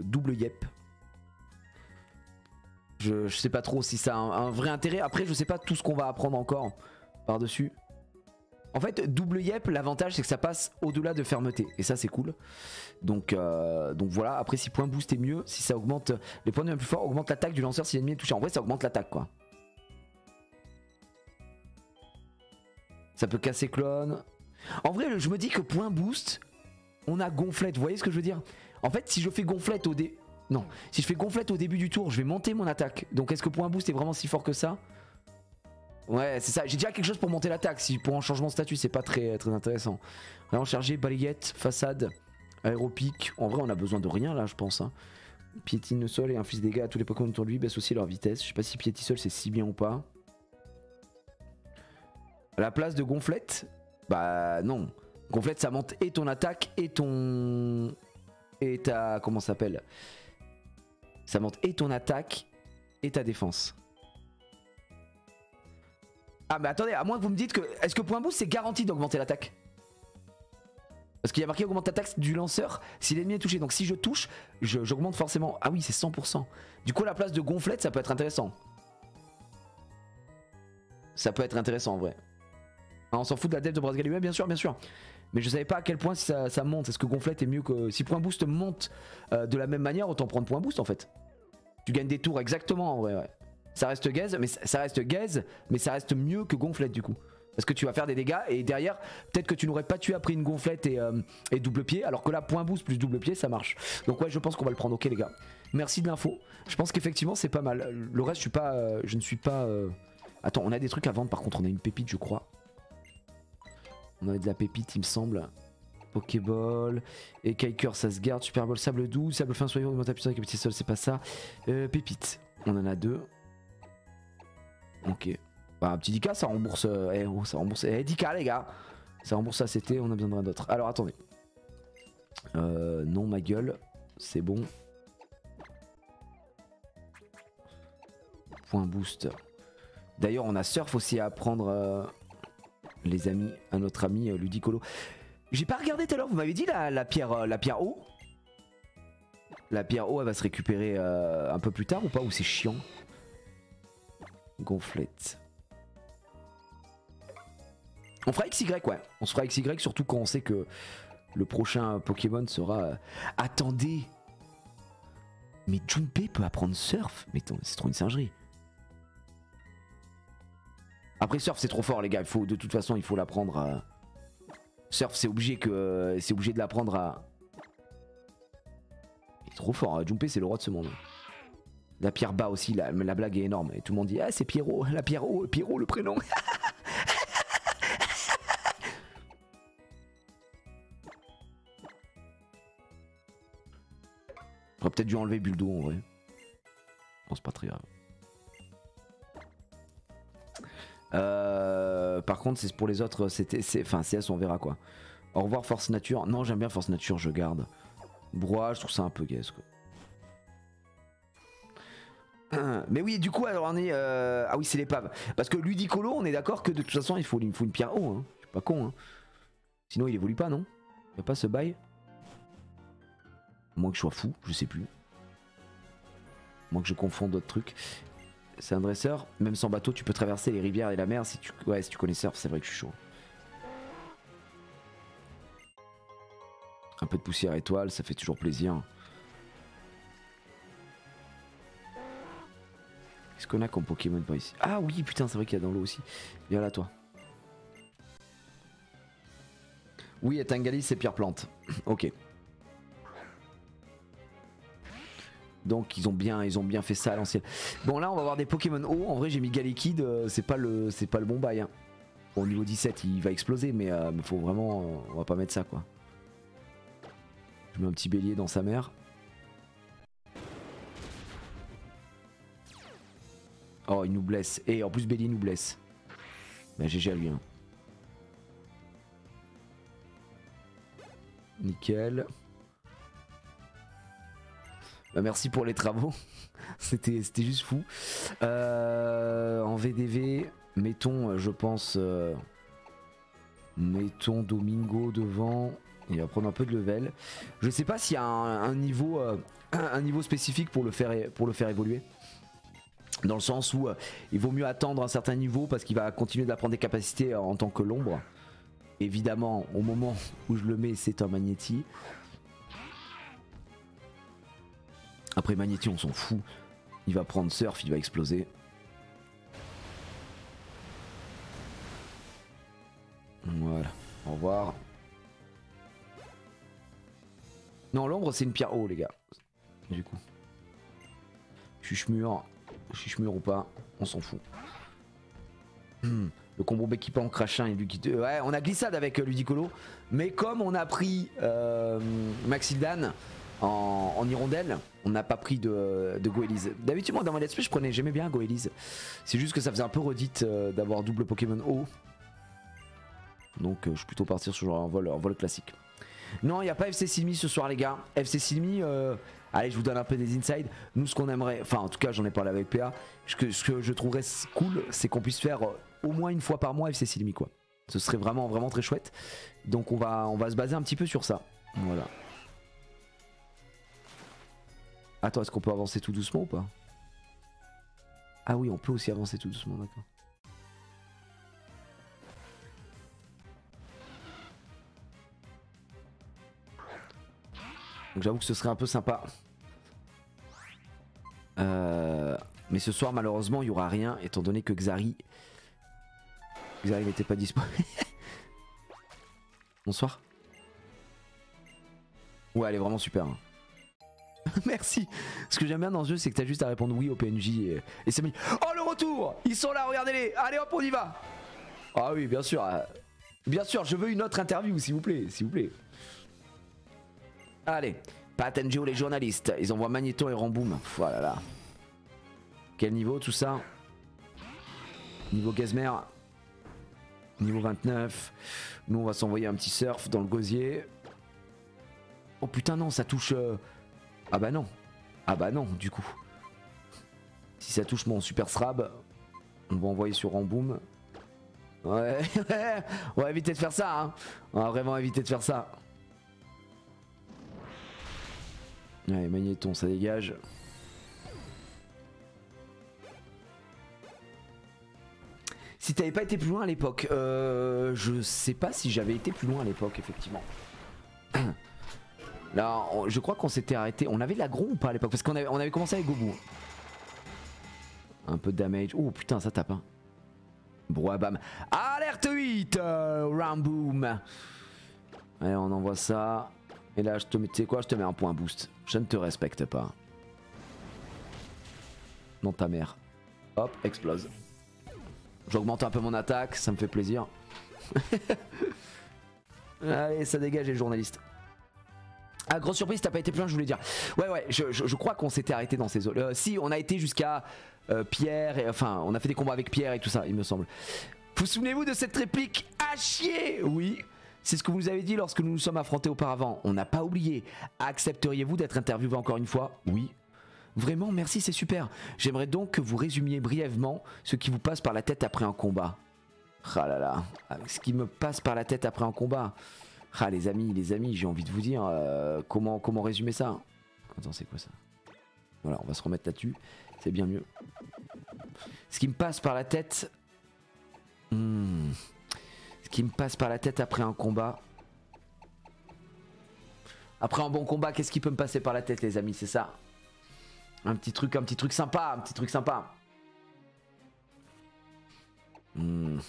double yep? Je sais pas trop si ça a un vrai intérêt. Après, je sais pas tout ce qu'on va apprendre encore par-dessus. En fait, double yep, l'avantage c'est que ça passe au-delà de fermeté. Et ça, c'est cool. Donc voilà. Après, si point boost est mieux, si ça augmente les points de vie plus forts, augmente l'attaque du lanceur si l'ennemi est touché. En vrai, ça augmente l'attaque quoi. Ça peut casser clone. En vrai, je me dis que point boost, on a gonflette. Vous voyez ce que je veux dire? En fait, si je fais gonflette au début. Non, si je fais gonflette au début du tour, je vais monter mon attaque. Donc est-ce que point boost est vraiment si fort que ça? Ouais, c'est ça. J'ai déjà quelque chose pour monter l'attaque. Si pour un changement de statut, c'est pas très intéressant. Vraiment chargé, balayette, façade, aéropique. En vrai, on a besoin de rien là, je pense. Hein. Piétine le sol et inflige des dégâts à tous les Pokémon autour de lui, baisse aussi leur vitesse. Je sais pas si Piétisol c'est si bien ou pas. À la place de Gonflette, bah non. Gonflette ça monte et ton attaque et ton... Et ta... Comment ça s'appelle? Ça monte et ton attaque et ta défense. Ah mais attendez, à moins que vous me dites que... Est-ce que point boost c'est garanti d'augmenter l'attaque? Parce qu'il y a marqué augmente l'attaque du lanceur si l'ennemi est touché. Donc si je touche, j'augmente forcément. Ah oui c'est 100%. Du coup à la place de Gonflette ça peut être intéressant. Ça peut être intéressant en vrai. Ah, on s'en fout de la def de Brasgali, ouais, bien sûr, bien sûr. Mais je savais pas à quel point si ça monte. Est-ce que Gonflette est mieux que... Si point boost monte de la même manière, autant prendre point boost en fait. Tu gagnes des tours exactement en vrai, ouais. Ça reste gaze, mais ça reste mieux que Gonflette du coup. Parce que tu vas faire des dégâts et derrière, peut-être que tu n'aurais pas tué après une Gonflette et double pied. Alors que là, point boost plus double pied, ça marche. Donc ouais, je pense qu'on va le prendre, ok les gars. Merci de l'info. Je pense qu'effectivement c'est pas mal. Le reste, je ne suis pas... Attends, on a des trucs à vendre par contre, on a une pépite je crois. On a de la pépite il me semble. Pokéball, et Kaiker ça se garde, Super Ball, Sable doux, Sable fin soyeux, augmente la puissance avec un petit sol, c'est pas ça. Pépite, on en a 2. Ok. Bah un petit 10K ça rembourse. Ça rembourse. 10K les gars. Ça rembourse ACT, on a besoin de rien d'autre. Alors attendez. Non ma gueule. C'est bon. Point boost. D'ailleurs on a surf aussi à prendre les amis, à notre ami Ludicolo. J'ai pas regardé tout à l'heure, vous m'avez dit la pierre eau. La pierre eau elle va se récupérer un peu plus tard ou pas, ou c'est chiant? Gonflette. On fera XY ouais, on se fera XY surtout quand on sait que le prochain Pokémon sera... Attendez. Mais Junpei peut apprendre surf? Mais c'est trop une singerie. Après surf c'est trop fort les gars, il faut, de toute façon il faut l'apprendre à... Surf c'est obligé de l'apprendre à... Il est trop fort, hein. Junpei c'est le roi de ce monde. La pierre bas aussi, la blague est énorme. Et tout le monde dit ah c'est Pierrot, la Pierrot, Pierrot le prénom. J'aurais peut-être dû enlever Buldo en vrai. Non c'est pas très grave. Par contre c'est pour les autres, enfin CS on verra quoi. Au revoir Force Nature. Non j'aime bien Force Nature, je garde. Brouhaha je trouve ça un peu gaze quoi. Mais oui du coup alors on est... Ah oui c'est l'épave. Parce que Ludicolo on est d'accord que de toute façon il me faut une pierre haut hein. Je suis pas con hein. Sinon il évolue pas non? Y'a pas ce bail? À moins que je sois fou, je sais plus. À moins que je confonde d'autres trucs. C'est un dresseur, même sans bateau tu peux traverser les rivières et la mer si tu, si tu connais surf, c'est vrai que je suis chaud. Un peu de poussière étoile, ça fait toujours plaisir. Qu'est-ce qu'on a comme Pokémon par ici? Ah oui putain c'est vrai qu'il y a dans l'eau aussi. Viens là toi. Oui à Tangali c'est pierre plante. Ok. Donc ils ont bien fait ça à l'ancienne. Bon là on va avoir des Pokémon eau. En vrai j'ai mis Galekid, c'est pas le bon bail hein. Bon, au niveau 17 il va exploser mais faut vraiment... on va pas mettre ça quoi. Je mets un petit bélier dans sa mère. Oh il nous blesse. Et en plus bélier nous blesse. Bah GG à lui hein. Nickel. Bah merci pour les travaux. C'était juste fou. En VDV, mettons, je pense, mettons Domingo devant. Il va prendre un peu de level. Je sais pas s'il y a un niveau spécifique pour le faire évoluer. Dans le sens où il vaut mieux attendre un certain niveau parce qu'il va continuer d'apprendre des capacités en tant que l'ombre. Évidemment, au moment où je le mets, c'est un Magnéti. Après Magnéti, on s'en fout. Il va prendre Surf, il va exploser. Voilà, au revoir. Non, l'ombre, c'est une pierre haut, les gars. Du coup. Chuchemur ou pas, on s'en fout. Le combo équipant Crachin et Ludicolo. Ouais, on a glissade avec Ludicolo. Mais comme on a pris Maxildan, en hirondelle. On n'a pas pris de Goélise. D'habitude moi dans mon let's play j'aimais bien Goélise. C'est juste que ça faisait un peu redite d'avoir double Pokémon haut. Donc je suis plutôt partir sur un vol classique. Non, il n'y a pas FC Silmi ce soir les gars. FC Silmi, allez je vous donne un peu des insides. Nous ce qu'on aimerait, enfin en tout cas j'en ai parlé avec PA, ce que je trouverais cool c'est qu'on puisse faire au moins une fois par mois FC Silmi quoi. Ce serait vraiment très chouette. Donc on va se baser un petit peu sur ça. Voilà. Attends, est-ce qu'on peut avancer tout doucement ou pas? Ah oui, on peut aussi avancer tout doucement, d'accord. Donc j'avoue que ce serait un peu sympa. Mais ce soir malheureusement il n'y aura rien étant donné que Xari n'était pas dispo. Bonsoir. Ouais elle est vraiment super. Hein. Merci. Ce que j'aime bien dans ce jeu c'est que t'as juste à répondre oui au PNJ et c'est mis. Oh le retour. Ils sont là, regardez-les. Allez hop on y va. Ah oui bien sûr. Bien sûr je veux une autre interview s'il vous plaît. S'il vous plaît. Allez, Patenjo les journalistes, ils envoient Magneto et Ramboom. Voilà là. Quel niveau tout ça? Niveau Gazmer. Niveau 29. Nous on va s'envoyer un petit surf dans le gosier. Oh putain non, ça touche... Ah bah non. Ah bah non du coup. Si ça touche mon super srab, on va envoyer sur Ramboom. Ouais, on va éviter de faire ça hein. On va vraiment éviter de faire ça. Allez, Magnéton, ça dégage. Si t'avais pas été plus loin à l'époque, je sais pas si j'avais été plus loin à l'époque, effectivement. Là, je crois qu'on s'était arrêté. On avait de l'agro ou pas à l'époque? Parce qu'on avait commencé avec Gobu. Un peu de damage. Oh putain, ça tape. Hein. Brouhabam. Alerte 8 Ramboom. Allez, on envoie ça. Et là, tu sais quoi, je te mets un point boost. Je ne te respecte pas. Non, ta mère. Hop, explose. J'augmente un peu mon attaque, ça me fait plaisir. Allez, ça dégage les journalistes. Ah, grosse surprise, t'as pas été plus loin, je voulais dire. Ouais, je crois qu'on s'était arrêté dans ces zones. Si, on a été jusqu'à Pierre, et, enfin, on a fait des combats avec Pierre et tout ça, il me semble. Vous souvenez-vous de cette réplique à chier? Oui. C'est ce que vous nous avez dit lorsque nous nous sommes affrontés auparavant. On n'a pas oublié. Accepteriez-vous d'être interviewé encore une fois? Oui. Vraiment, merci, c'est super. J'aimerais donc que vous résumiez brièvement ce qui vous passe par la tête après un combat. Ah là là, ce qui me passe par la tête après un combat. Ah les amis, j'ai envie de vous dire comment résumer ça. Attends, c'est quoi ça? Voilà, on va se remettre là-dessus. C'est bien mieux. Ce qui me passe par la tête... Ce qui me passe par la tête après un combat. Après un bon combat, qu'est-ce qui peut me passer par la tête les amis? C'est ça. Un petit truc sympa, Une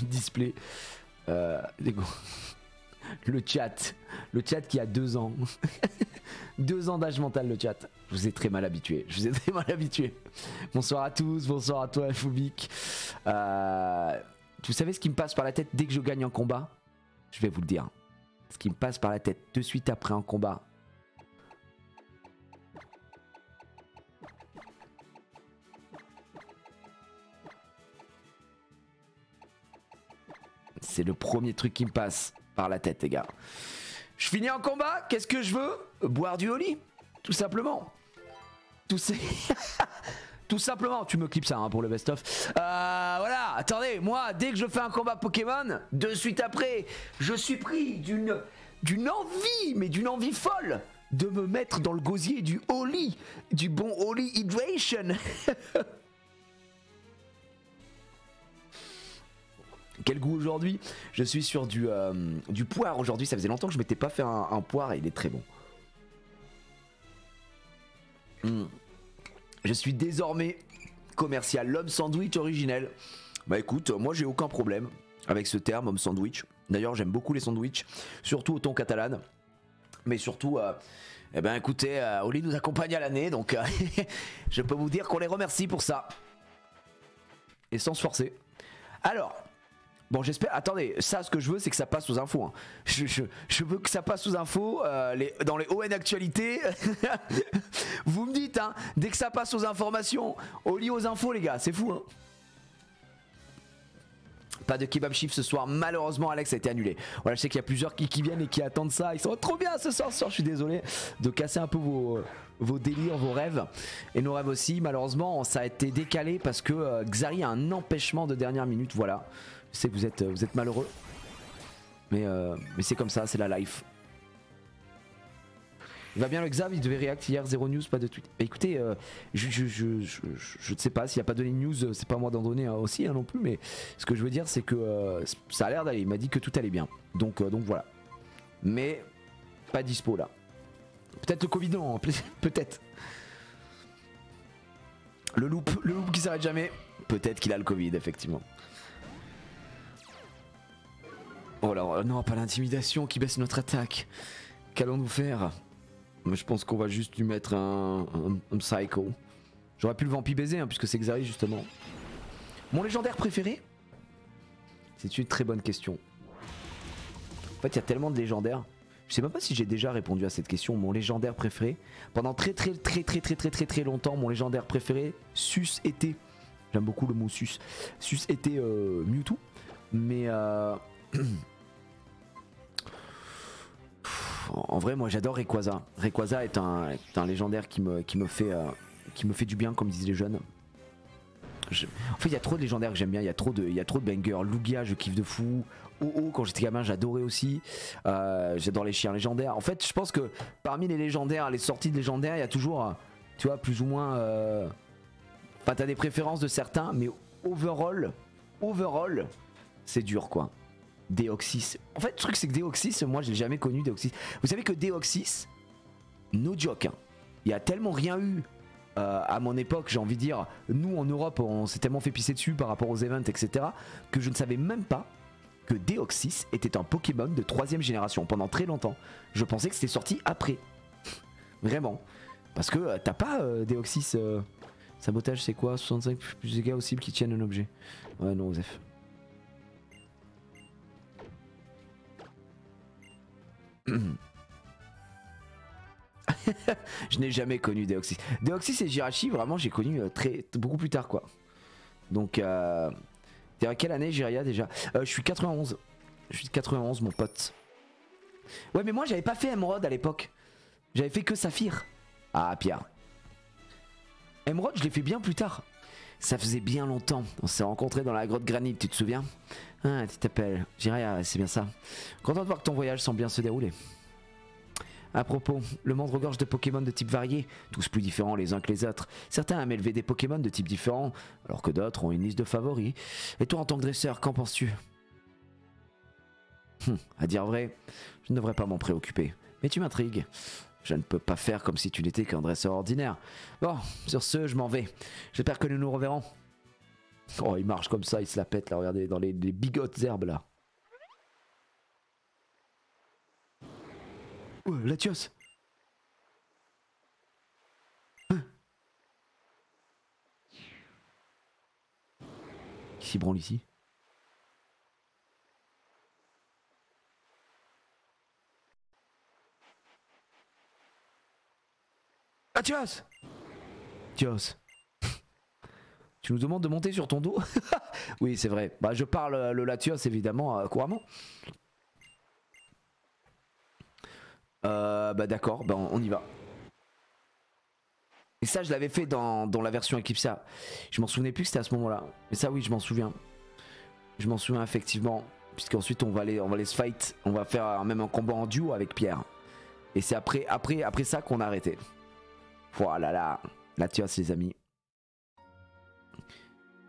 display. Le chat qui a 2 ans. 2 ans d'âge mental le chat. Je vous ai très mal habitué. Bonsoir à tous, bonsoir à toi Fubik. Vous savez ce qui me passe par la tête dès que je gagne un combat? Je vais vous le dire. Ce qui me passe par la tête de suite après un combat. C'est le premier truc qui me passe par la tête les gars. Je finis un combat, qu'est-ce que je veux? Boire du Oli, tout simplement. Tout simplement, tu me clips ça hein, pour le best-of. Voilà, attendez, moi, dès que je fais un combat Pokémon, de suite après, je suis pris d'une envie, mais d'une envie folle, de me mettre dans le gosier du Oli, du bon Oli Hydration. Quel goût aujourd'hui? Je suis sur du poire aujourd'hui, ça faisait longtemps que je m'étais pas fait un poire et il est très bon. Je suis désormais commercial, l'homme sandwich originel. Bah écoute, moi j'ai aucun problème avec ce terme, homme sandwich. D'ailleurs j'aime beaucoup les sandwichs, surtout au thon catalane. Mais surtout, eh ben écoutez, Oli nous accompagne à l'année, donc je peux vous dire qu'on les remercie pour ça. Et sans se forcer. Alors... Bon, j'espère. Attendez, ça, ce que je veux, c'est que ça passe aux infos. Hein. Je veux que ça passe aux infos. Dans les ON actualités. Vous me dites, hein, dès que ça passe aux informations, au lit aux infos, les gars, c'est fou. Hein. Pas de kebab chiffre ce soir, malheureusement Alex a été annulé. Voilà, je sais qu'il y a plusieurs qui viennent et qui attendent ça. Ils sont trop bien ce soir, je suis désolé de casser un peu vos délires, vos rêves. Et nos rêves aussi, malheureusement ça a été décalé parce que Xari a un empêchement de dernière minute, voilà. Je sais que vous êtes malheureux. Mais c'est comme ça, c'est la life. Il va bien le Xav, il devait react hier, 0 news, pas de tweet. Bah écoutez, je ne sais pas s'il a pas donné de news, c'est pas moi d'en donner aussi hein, non plus, mais ce que je veux dire c'est que ça a l'air d'aller, il m'a dit que tout allait bien. Donc voilà. Mais pas dispo là. Peut-être le Covid non, peut-être. Le loop qui s'arrête jamais, peut-être qu'il a le Covid effectivement. Oh là, non, pas l'intimidation qui baisse notre attaque. Qu'allons-nous faire? Mais je pense qu'on va juste lui mettre un psycho. J'aurais pu le vampi baiser hein, puisque c'est Xari justement. Mon légendaire préféré? C'est une très bonne question. En fait il y a tellement de légendaires. Je sais même pas si j'ai déjà répondu à cette question. Mon légendaire préféré. Pendant très longtemps mon légendaire préféré sus était. J'aime beaucoup le mot sus. Sus était Mewtwo. Mais en vrai moi j'adore Rayquaza. Rayquaza est un légendaire qui me fait du bien comme disent les jeunes. En fait il y a trop de légendaires que j'aime bien, il y a trop de bangers. Lugia je kiffe de fou. Oh quand j'étais gamin j'adorais aussi. J'adore les chiens légendaires. En fait je pense que parmi les légendaires, les sorties de légendaires, il y a toujours tu vois plus ou moins enfin t'as des préférences de certains mais overall c'est dur quoi. Deoxys. En fait le truc c'est que Deoxys, moi je l'ai jamais connu Deoxys. Vous savez que Deoxys, no joke, hein, il y a tellement rien eu à mon époque, j'ai envie de dire, nous en Europe on s'est tellement fait pisser dessus par rapport aux events etc. que je ne savais même pas que Deoxys était un Pokémon de 3ème génération pendant très longtemps. Je pensais que c'était sorti après. Vraiment. Parce que t'as pas Deoxys sabotage c'est quoi 65 plus de dégâts aux cibles qui tiennent un objet. Ouais non Osef. Je n'ai jamais connu Deoxys. Deoxys et Jirachi, vraiment, j'ai connu beaucoup plus tard, quoi. Donc, t'es à quelle année, Jiria, déjà? Je suis 91. Je suis 91, mon pote. Ouais, mais moi, j'avais pas fait Emerald à l'époque. J'avais fait que Saphir. Ah, Pierre. Emerald, je l'ai fait bien plus tard. Ça faisait bien longtemps. On s'est rencontrés dans la grotte Granite, tu te souviens? Ah, tu t'appelles Jiria, c'est bien ça. Content de voir que ton voyage semble bien se dérouler. À propos, le monde regorge de Pokémon de type variés, tous plus différents les uns que les autres. Certains aiment élever des Pokémon de type différents, alors que d'autres ont une liste de favoris. Et toi en tant que dresseur, qu'en penses-tu? À dire vrai, je ne devrais pas m'en préoccuper. Mais tu m'intrigues. Je ne peux pas faire comme si tu n'étais qu'un dresseur ordinaire. Bon, sur ce, je m'en vais. J'espère que nous nous reverrons. Oh, il marche comme ça, il se la pète là, regardez, dans les bigotes herbes là. Oh, Latios. Qui s'y branle ici? Latios! Tios. Tu nous demandes de monter sur ton dos? Oui, c'est vrai. Bah, je parle le Latios évidemment couramment. Bah d'accord, bah on y va. Et ça je l'avais fait dans la version Eclipsia. Je m'en souvenais plus que c'était à ce moment là. Mais ça oui je m'en souviens. Je m'en souviens effectivement. Puisqu'ensuite on va aller se fight. On va faire même un combat en duo avec Pierre. Et c'est après ça qu'on a arrêté. Voilà là. Latios les amis.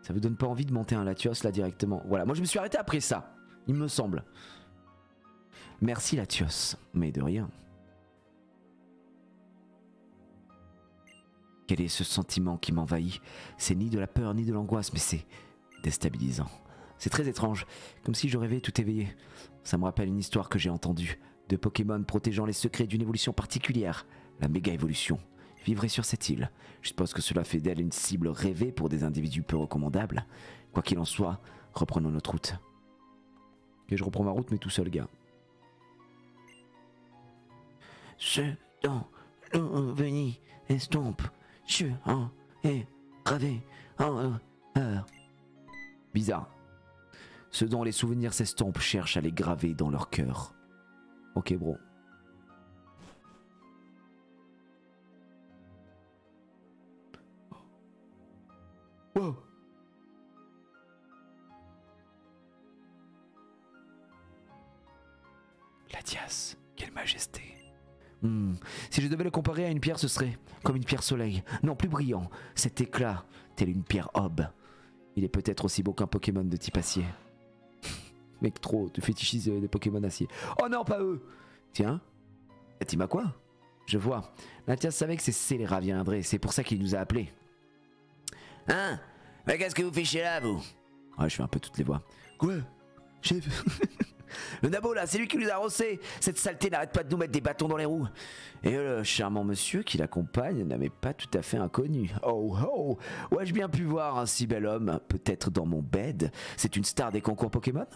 Ça vous donne pas envie de monter un Latios là directement. Voilà, moi je me suis arrêté après ça. Il me semble. Merci Latios. Mais de rien. Quel est ce sentiment qui m'envahit? C'est ni de la peur ni de l'angoisse, mais c'est déstabilisant. C'est très étrange, comme si je rêvais tout éveillé. Ça me rappelle une histoire que j'ai entendue, de Pokémon protégeant les secrets d'une évolution particulière, la méga évolution. Vivrait sur cette île. Je suppose que cela fait d'elle une cible rêvée pour des individus peu recommandables. Quoi qu'il en soit, reprenons notre route. Ok, je reprends ma route, mais tout seul, gars. Ce dont l'avenir estompe, je en ai gravé en heure. Bizarre. Ceux dont les souvenirs s'estompent cherchent à les graver dans leur cœur. Ok, bro. Wow. Latias, quelle majesté. Si je devais le comparer à une pierre, ce serait comme une pierre soleil. Non, plus brillant. Cet éclat, tel une pierre aube. Il est peut-être aussi beau qu'un Pokémon de type acier. Mec, trop, tu fétichises des Pokémon acier. Oh non, pas eux. Tiens, Yatima quoi? Je vois. Latias savait que ces scélérats viendraient, c'est pour ça qu'il nous a appelés. Hein? Mais qu'est-ce que vous fichez là, vous? Ouais, je fais un peu toutes les voix. Quoi? Chef? Le Nabo là, c'est lui qui nous a rossé. Cette saleté n'arrête pas de nous mettre des bâtons dans les roues. Et le charmant monsieur qui l'accompagne n'avait pas tout à fait inconnu. Oh oh, où ai-je bien pu voir un si bel homme? Peut-être dans mon bed? C'est une star des concours Pokémon?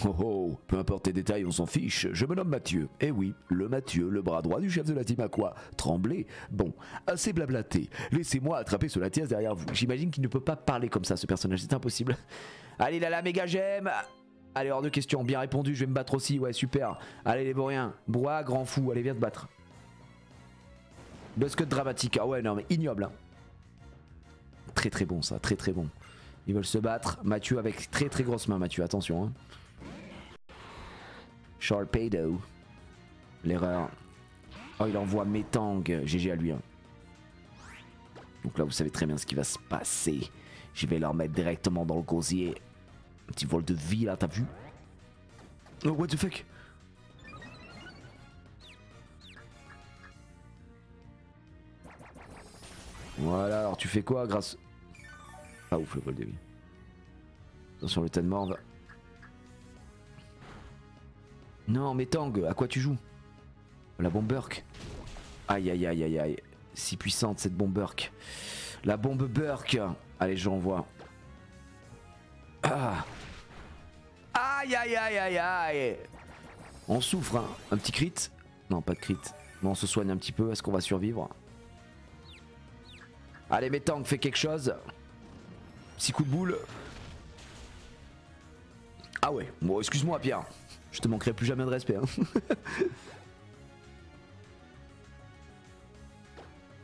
Oh oh, peu importe les détails, on s'en fiche. Je me nomme Mathieu. Eh oui, le Mathieu, le bras droit du chef de la team Aqua. Tremblay. Bon, assez blablaté. Laissez-moi attraper ce Latias derrière vous. J'imagine qu'il ne peut pas parler comme ça, ce personnage. C'est impossible. Allez, là, la méga gemme. Allez, hors de question. Bien répondu, je vais me battre aussi. Ouais, super. Allez, les vauriens. Bois, grand fou. Allez, viens te battre. Buzzcut dramatique. Ah ouais, non, mais ignoble. Hein. Très très bon, ça. Très très bon. Ils veulent se battre. Mathieu avec très très grosse main, Mathieu. Attention, hein. Sharpedo. L'erreur. Oh, il envoie Metang. GG à lui. Hein. Donc là, vous savez très bien ce qui va se passer. Je vais leur mettre directement dans le gosier. Un petit vol de vie là, t'as vu? Oh, what the fuck? Voilà, alors tu fais quoi grâce... Ah ouf, le vol de vie. Attention, le tas de morve. Non, mais Tang, à quoi tu joues? La bombe Burk. Aïe aïe aïe aïe aïe. Si puissante cette bombe Burk. La bombe Burk. Allez, je renvoie. Ah. Aïe aïe aïe aïe aïe. On souffre, hein. Un petit crit. Non, pas de crit. Mais on se soigne un petit peu. Est-ce qu'on va survivre? Allez, Metang, fais quelque chose. Petit coup de boule. Ah ouais. Bon, excuse-moi, Pierre. Je te manquerai plus jamais de respect. Hein.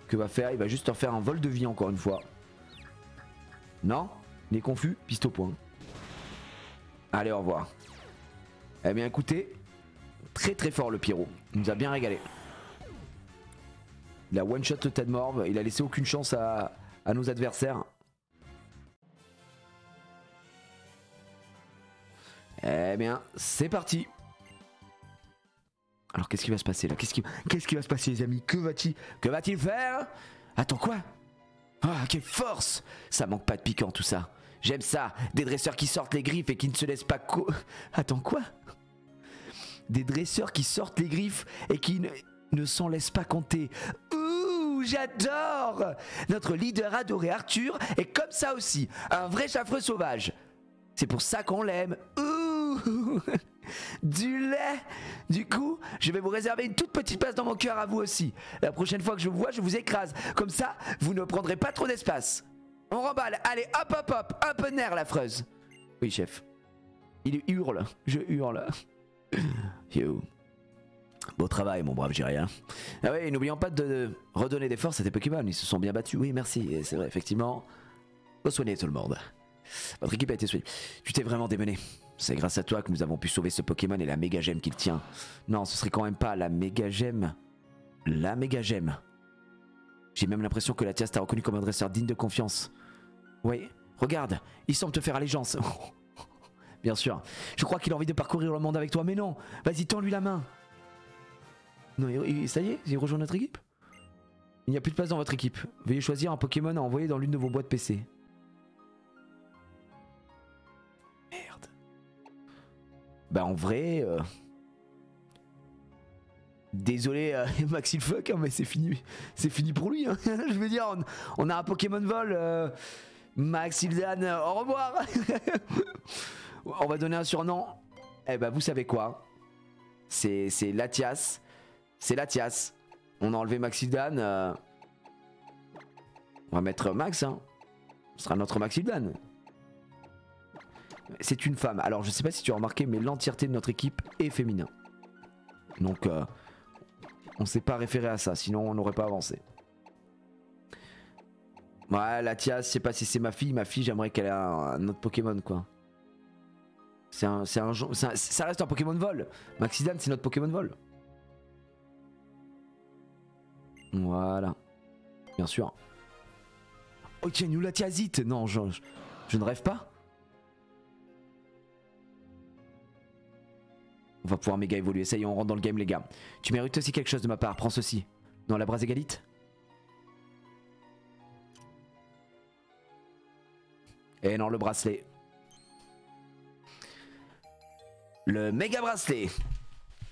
Que va faire? Il va juste en faire un vol de vie encore une fois. Non? Il est confus? Piste au point. Allez, au revoir. Eh bien, écoutez, très très fort le Pyro. Il nous a bien régalé. Il a one-shot le Ted Morve. Il a laissé aucune chance à nos adversaires. Eh bien, c'est parti. Alors, qu'est-ce qui va se passer là? Qu'est-ce qui va se passer, les amis? Que va-t-il faire? Attends, quoi? Ah, quelle force! Ça manque pas de piquant, tout ça. J'aime ça. Des dresseurs qui sortent les griffes et qui ne se laissent pas... Attends, quoi? Des dresseurs qui sortent les griffes et qui ne s'en laissent pas compter. Ouh, j'adore! Notre leader adoré Arthur est comme ça aussi. Un vrai chaffreux sauvage. C'est pour ça qu'on l'aime. Ouh! Du lait! Du coup, je vais vous réserver une toute petite place dans mon cœur à vous aussi. La prochaine fois que je vous vois, je vous écrase. Comme ça, vous ne prendrez pas trop d'espace. On remballe. Allez, hop, hop, hop. Un peu de nerf, la freuse. Oui, chef. Il hurle. Je hurle. Yo. Beau travail, mon brave Gérien. Ah oui, n'oublions pas de redonner des forces à tes Pokémon. Ils se sont bien battus. Oui, merci. C'est vrai, effectivement. Faut soigner tout le monde. Votre équipe a été soignée. Tu t'es vraiment démené. C'est grâce à toi que nous avons pu sauver ce Pokémon et la méga gemme qu'il tient. Non, ce serait quand même pas la méga gemme. La méga gemme. J'ai même l'impression que Latias t'a reconnu comme un dresseur digne de confiance. Oui, regarde, il semble te faire allégeance. Bien sûr. Je crois qu'il a envie de parcourir le monde avec toi, mais non. Vas-y, tends-lui la main. Non, ça y est, il rejoint notre équipe. Il n'y a plus de place dans votre équipe. Veuillez choisir un Pokémon à envoyer dans l'une de vos boîtes PC. Merde. Bah en vrai... Désolé Maxilfuck, hein, mais c'est fini pour lui. Hein. Je veux dire, on a un Pokémon vol. Maxildan, au revoir. On va donner un surnom. Eh bah vous savez quoi? C'est Latias. C'est Latias. On a enlevé Maxildan. On va mettre Max, hein. Ce sera notre Maxildan. C'est une femme. Alors je sais pas si tu as remarqué, mais l'entièreté de notre équipe est féminin. Donc on s'est pas référé à ça, sinon on n'aurait pas avancé. Ouais, Latias, je sais pas si c'est ma fille. Ma fille, j'aimerais qu'elle ait un autre Pokémon, quoi. Ça reste un Pokémon vol. Maxildan, c'est notre Pokémon vol. Voilà. Bien sûr. Oh tiens, nous Latiasite. Non, je ne rêve pas. On va pouvoir méga évoluer. Ça y est, on rentre dans le game, les gars. Tu mérites aussi quelque chose de ma part. Prends ceci. Non, la Braségalite. Et non, le bracelet. Le méga bracelet.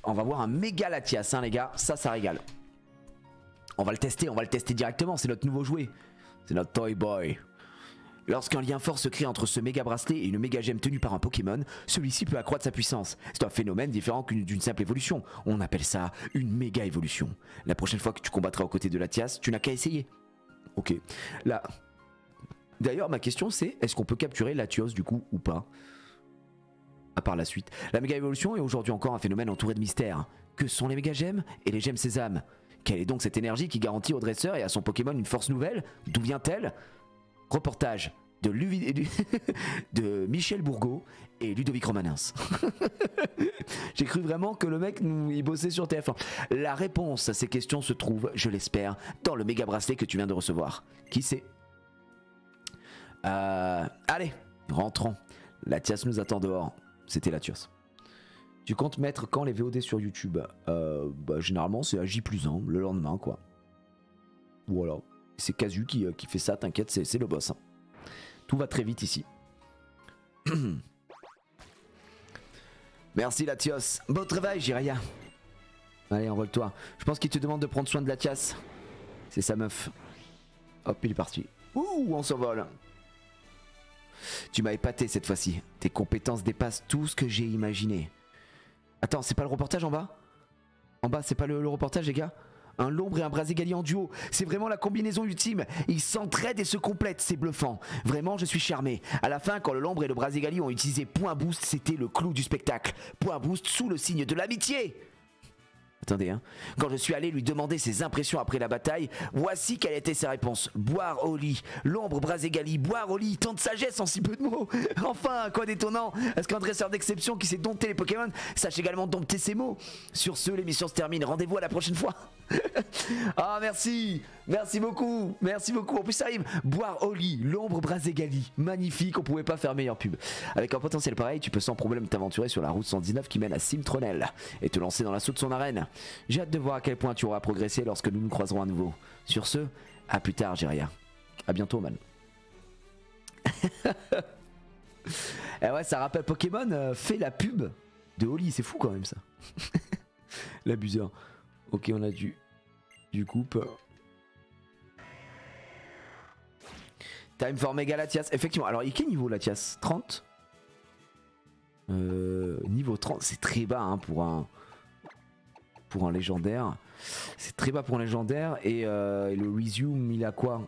On va voir un méga Latias, hein, les gars. Ça régale. On va le tester directement. C'est notre nouveau jouet. C'est notre Toy Boy. Lorsqu'un lien fort se crée entre ce méga bracelet et une méga gemme tenue par un Pokémon, celui-ci peut accroître sa puissance. C'est un phénomène différent d'une simple évolution. On appelle ça une méga évolution. La prochaine fois que tu combattras aux côtés de Latias, tu n'as qu'à essayer. Ok. Là. D'ailleurs, ma question c'est, est-ce qu'on peut capturer Latios du coup ou pas? À part la suite. La méga évolution est aujourd'hui encore un phénomène entouré de mystères. Que sont les méga gemmes et les gemmes sésame? Quelle est donc cette énergie qui garantit au dresseur et à son Pokémon une force nouvelle? D'où vient-elle? Reportage de, de Michel Bourgault et Ludovic Romanens. J'ai cru vraiment que le mec il bossait sur TF1. La réponse à ces questions se trouve, je l'espère, dans le méga bracelet que tu viens de recevoir. Qui c'est? Allez, rentrons. Latias nous attend dehors. C'était Latios. Tu comptes mettre quand les VOD sur YouTube? Bah, généralement c'est à J+1, le lendemain quoi. Voilà. C'est Casu qui fait ça, t'inquiète, c'est le boss. Hein. Tout va très vite ici. Merci Latios. Bon travail Jiraya. Allez, envole-toi. Je pense qu'il te demande de prendre soin de Latias. C'est sa meuf. Hop, il est parti. Ouh, on s'envole. Tu m'as épaté cette fois-ci. Tes compétences dépassent tout ce que j'ai imaginé. Attends, c'est pas le reportage en bas? En bas, c'est pas le reportage les gars? Un Lombre et un Braségali en duo, c'est vraiment la combinaison ultime. Ils s'entraident et se complètent, c'est bluffant. Vraiment, je suis charmé. À la fin, quand le Lombre et le Braségali ont utilisé Point Boost, c'était le clou du spectacle. Point Boost sous le signe de l'amitié. Attendez, hein. Quand je suis allé lui demander ses impressions après la bataille, voici quelle était sa réponse. Boire au lit. L'ombre Braségali, boire au lit. Tant de sagesse en si peu de mots. Enfin, quoi d'étonnant. Est-ce qu'un dresseur d'exception qui sait dompter les Pokémon sache également dompter ses mots? Sur ce, l'émission se termine. Rendez-vous à la prochaine fois. Ah, merci. Merci beaucoup. Merci beaucoup. En plus, ça arrive. Boire au lit. L'ombre Braségali. Magnifique. On pouvait pas faire meilleure pub. Avec un potentiel pareil, tu peux sans problème t'aventurer sur la route 119 qui mène à Simtronel et te lancer dans l'assaut de son arène. J'ai hâte de voir à quel point tu auras progressé lorsque nous nous croiserons à nouveau. Sur ce, à plus tard, Jiria. À bientôt, man. Et ouais, ça rappelle Pokémon fait la pub de Oli. C'est fou quand même ça. L'abuseur. Ok, on a du coupe. Time for Mega Latias. Effectivement, alors il est quel niveau Latias? 30 niveau 30, c'est très bas hein, pour un légendaire. C'est très bas pour un légendaire. Et le Resume, il a quoi?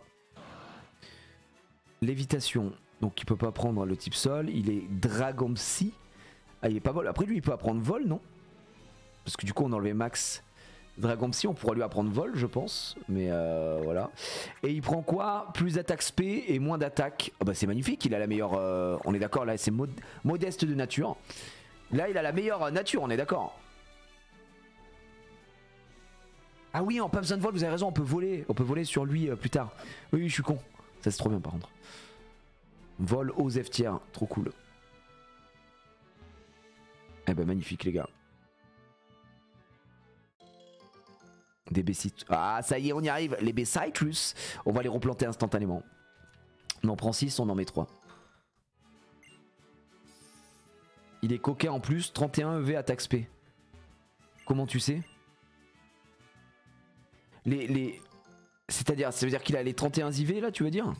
Lévitation. Donc il peut pas prendre le type sol. Il est Dragon Psy. Ah, il est pas vol. Après lui, il peut apprendre vol, non? Parce que du coup, on a enlevé Max. Dragon Psy, on pourra lui apprendre vol, je pense. Mais voilà. Et il prend quoi? Plus d'attaque spé et moins d'attaque. Oh bah c'est magnifique, il a la meilleure... on est d'accord, là c'est modeste de nature. Là il a la meilleure nature, on est d'accord. Ah oui, on n'a pas besoin de vol, vous avez raison, on peut voler sur lui plus tard. Oui, oui, je suis con. Ça c'est trop bien par contre. Vol aux F-tiers, trop cool. Eh bah magnifique les gars. Des B-Citrus. Ah ça y est, on y arrive. Les B-Citrus, on va les replanter instantanément. On en prend 6, on en met 3. Il est coquin en plus, 31 EV attaque spé. Comment tu sais? C'est-à-dire, ça veut dire qu'il a les 31 IV là, tu veux dire?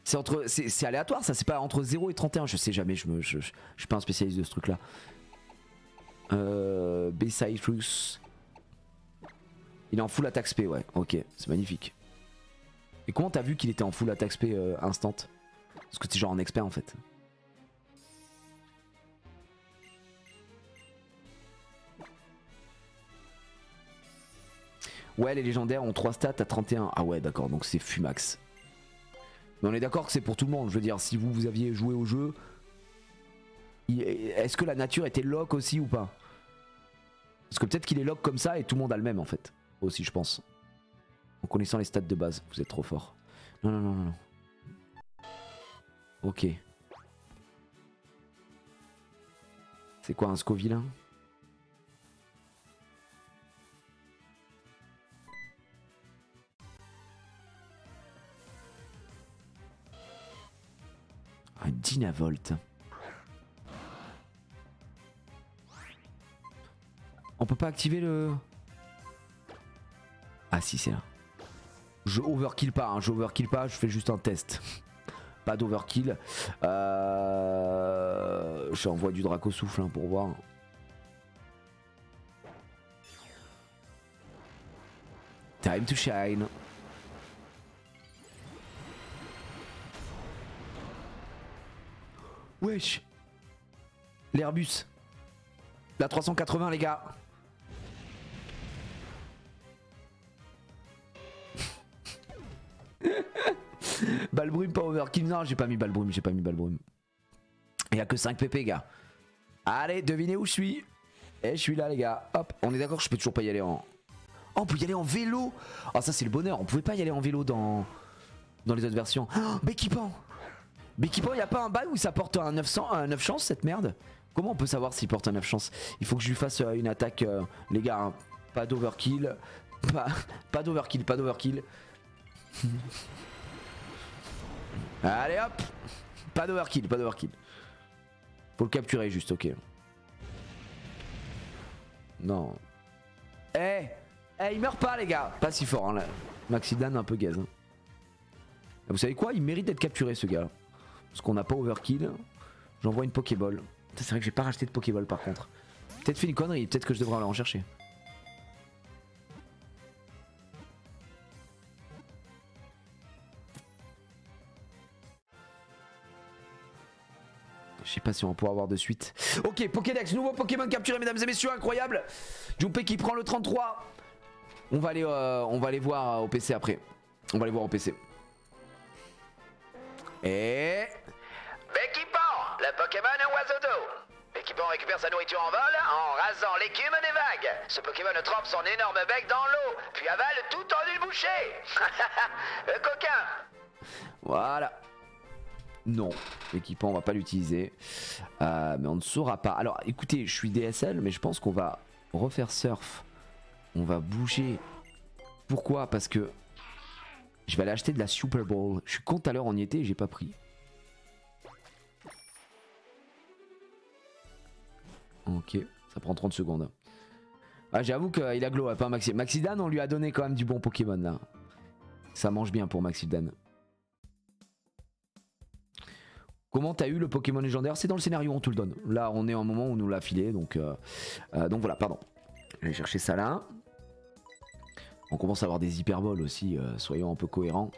C'est aléatoire ça, c'est pas entre 0 et 31, je sais jamais, je suis pas un spécialiste de ce truc là. B-Citrus. Il est en full attack SP, ouais, ok, c'est magnifique. Et comment t'as vu qu'il était en full attack SP instant? Parce que c'est genre en expert en fait. Ouais, les légendaires ont 3 stats à 31. Ah ouais, d'accord, donc c'est Fumax. Mais on est d'accord que c'est pour tout le monde. Je veux dire, si vous aviez joué au jeu, est-ce que la nature était lock aussi ou pas? Parce que peut-être qu'il est lock comme ça et tout le monde a le même en fait. Aussi, je pense. En connaissant les stats de base, vous êtes trop fort. Non, non, non, non, non. Ok. C'est quoi un Scoville hein? Un Dynavolt. On peut pas activer le... Ah si c'est là. Je overkill pas, hein. Je overkill pas, je fais juste un test. Pas d'overkill. J'envoie du Draco souffle hein, pour voir. Time to shine. Wesh. L'Airbus. La 380 les gars. Balbrume pas overkill. Non j'ai pas mis Balbrume, j'ai pas mis Balbrume. Il y a que 5 pp gars. Allez devinez où je suis. Et je suis là les gars. Hop, on est d'accord, je peux toujours pas y aller en... Oh on peut y aller en vélo. Oh ça c'est le bonheur, on pouvait pas y aller en vélo dans les autres versions. Oh, Béquipan. Béquipan, y a pas un bail où ça porte un 900, un 9 chances cette merde? Comment on peut savoir s'il porte un 9 chances? Il faut que je lui fasse une attaque, les gars, hein. Pas d'overkill. Pas d'overkill, pas d'overkill. Allez hop. Pas d'overkill, pas d'overkill. Faut le capturer juste, ok. Non. Eh il meurt pas les gars. Pas si fort hein, là. Maxidan un peu gaz hein. Vous savez quoi? Il mérite d'être capturé ce gars là. Parce qu'on n'a pas overkill. J'envoie une Pokéball. C'est vrai que j'ai pas racheté de Pokéball par contre. Peut-être fait une connerie, peut-être que je devrais aller en chercher. Je sais pas si on va pouvoir avoir de suite. Ok, Pokédex, nouveau Pokémon capturé mesdames et messieurs, incroyable. Junpei qui prend le 33. On va aller voir au PC après. On va aller voir au PC. Et... Béquipan, le Pokémon oiseau d'eau. Béquipan récupère sa nourriture en vol en rasant l'écume des vagues. Ce Pokémon trempe son énorme bec dans l'eau, puis avale tout en une bouchée. Le coquin. Voilà. Non, l'équipement on va pas l'utiliser. Mais on ne saura pas. Alors écoutez, je suis DSL, mais je pense qu'on va refaire surf. On va bouger. Pourquoi? Parce que je vais aller acheter de la Super Bowl. Je suis con, tout à l'heure on y était et j'ai pas pris. Ok, ça prend 30 secondes. Ah, j'avoue qu'il a glow up, hein, Maxidan, on lui a donné quand même du bon Pokémon là. Ça mange bien pour Maxidan. Comment t'as eu le Pokémon légendaire? C'est dans le scénario, on te le donne. Là, on est à un moment où on nous l'a filé, donc voilà, pardon. Je vais chercher ça là. On commence à avoir des hyperboles aussi, soyons un peu cohérents.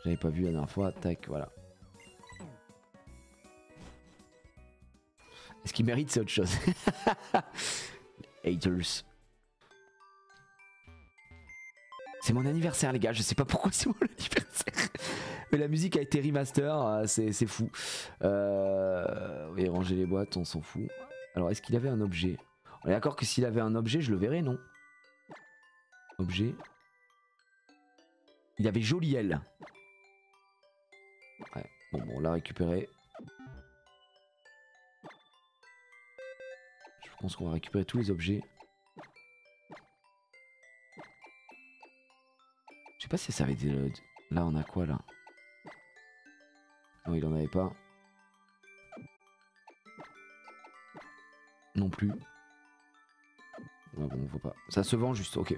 J'avais pas vu la dernière fois, tac, voilà. Est-ce qu'il mérite, c'est autre chose. Haters. C'est mon anniversaire les gars, je sais pas pourquoi c'est mon anniversaire. Mais la musique a été remaster, c'est fou. Oui, ranger les boîtes, on s'en fout. Alors est-ce qu'il avait un objet? On est d'accord que s'il avait un objet, je le verrais, non? Objet. Il avait Joliel. Ouais, bon, on l'a récupéré. Je pense qu'on va récupérer tous les objets. Je sais pas si ça avait été... Là, on a quoi, là? Non, il en avait pas. Non plus. Ouais, bon, on voit pas. Ça se vend juste, ok.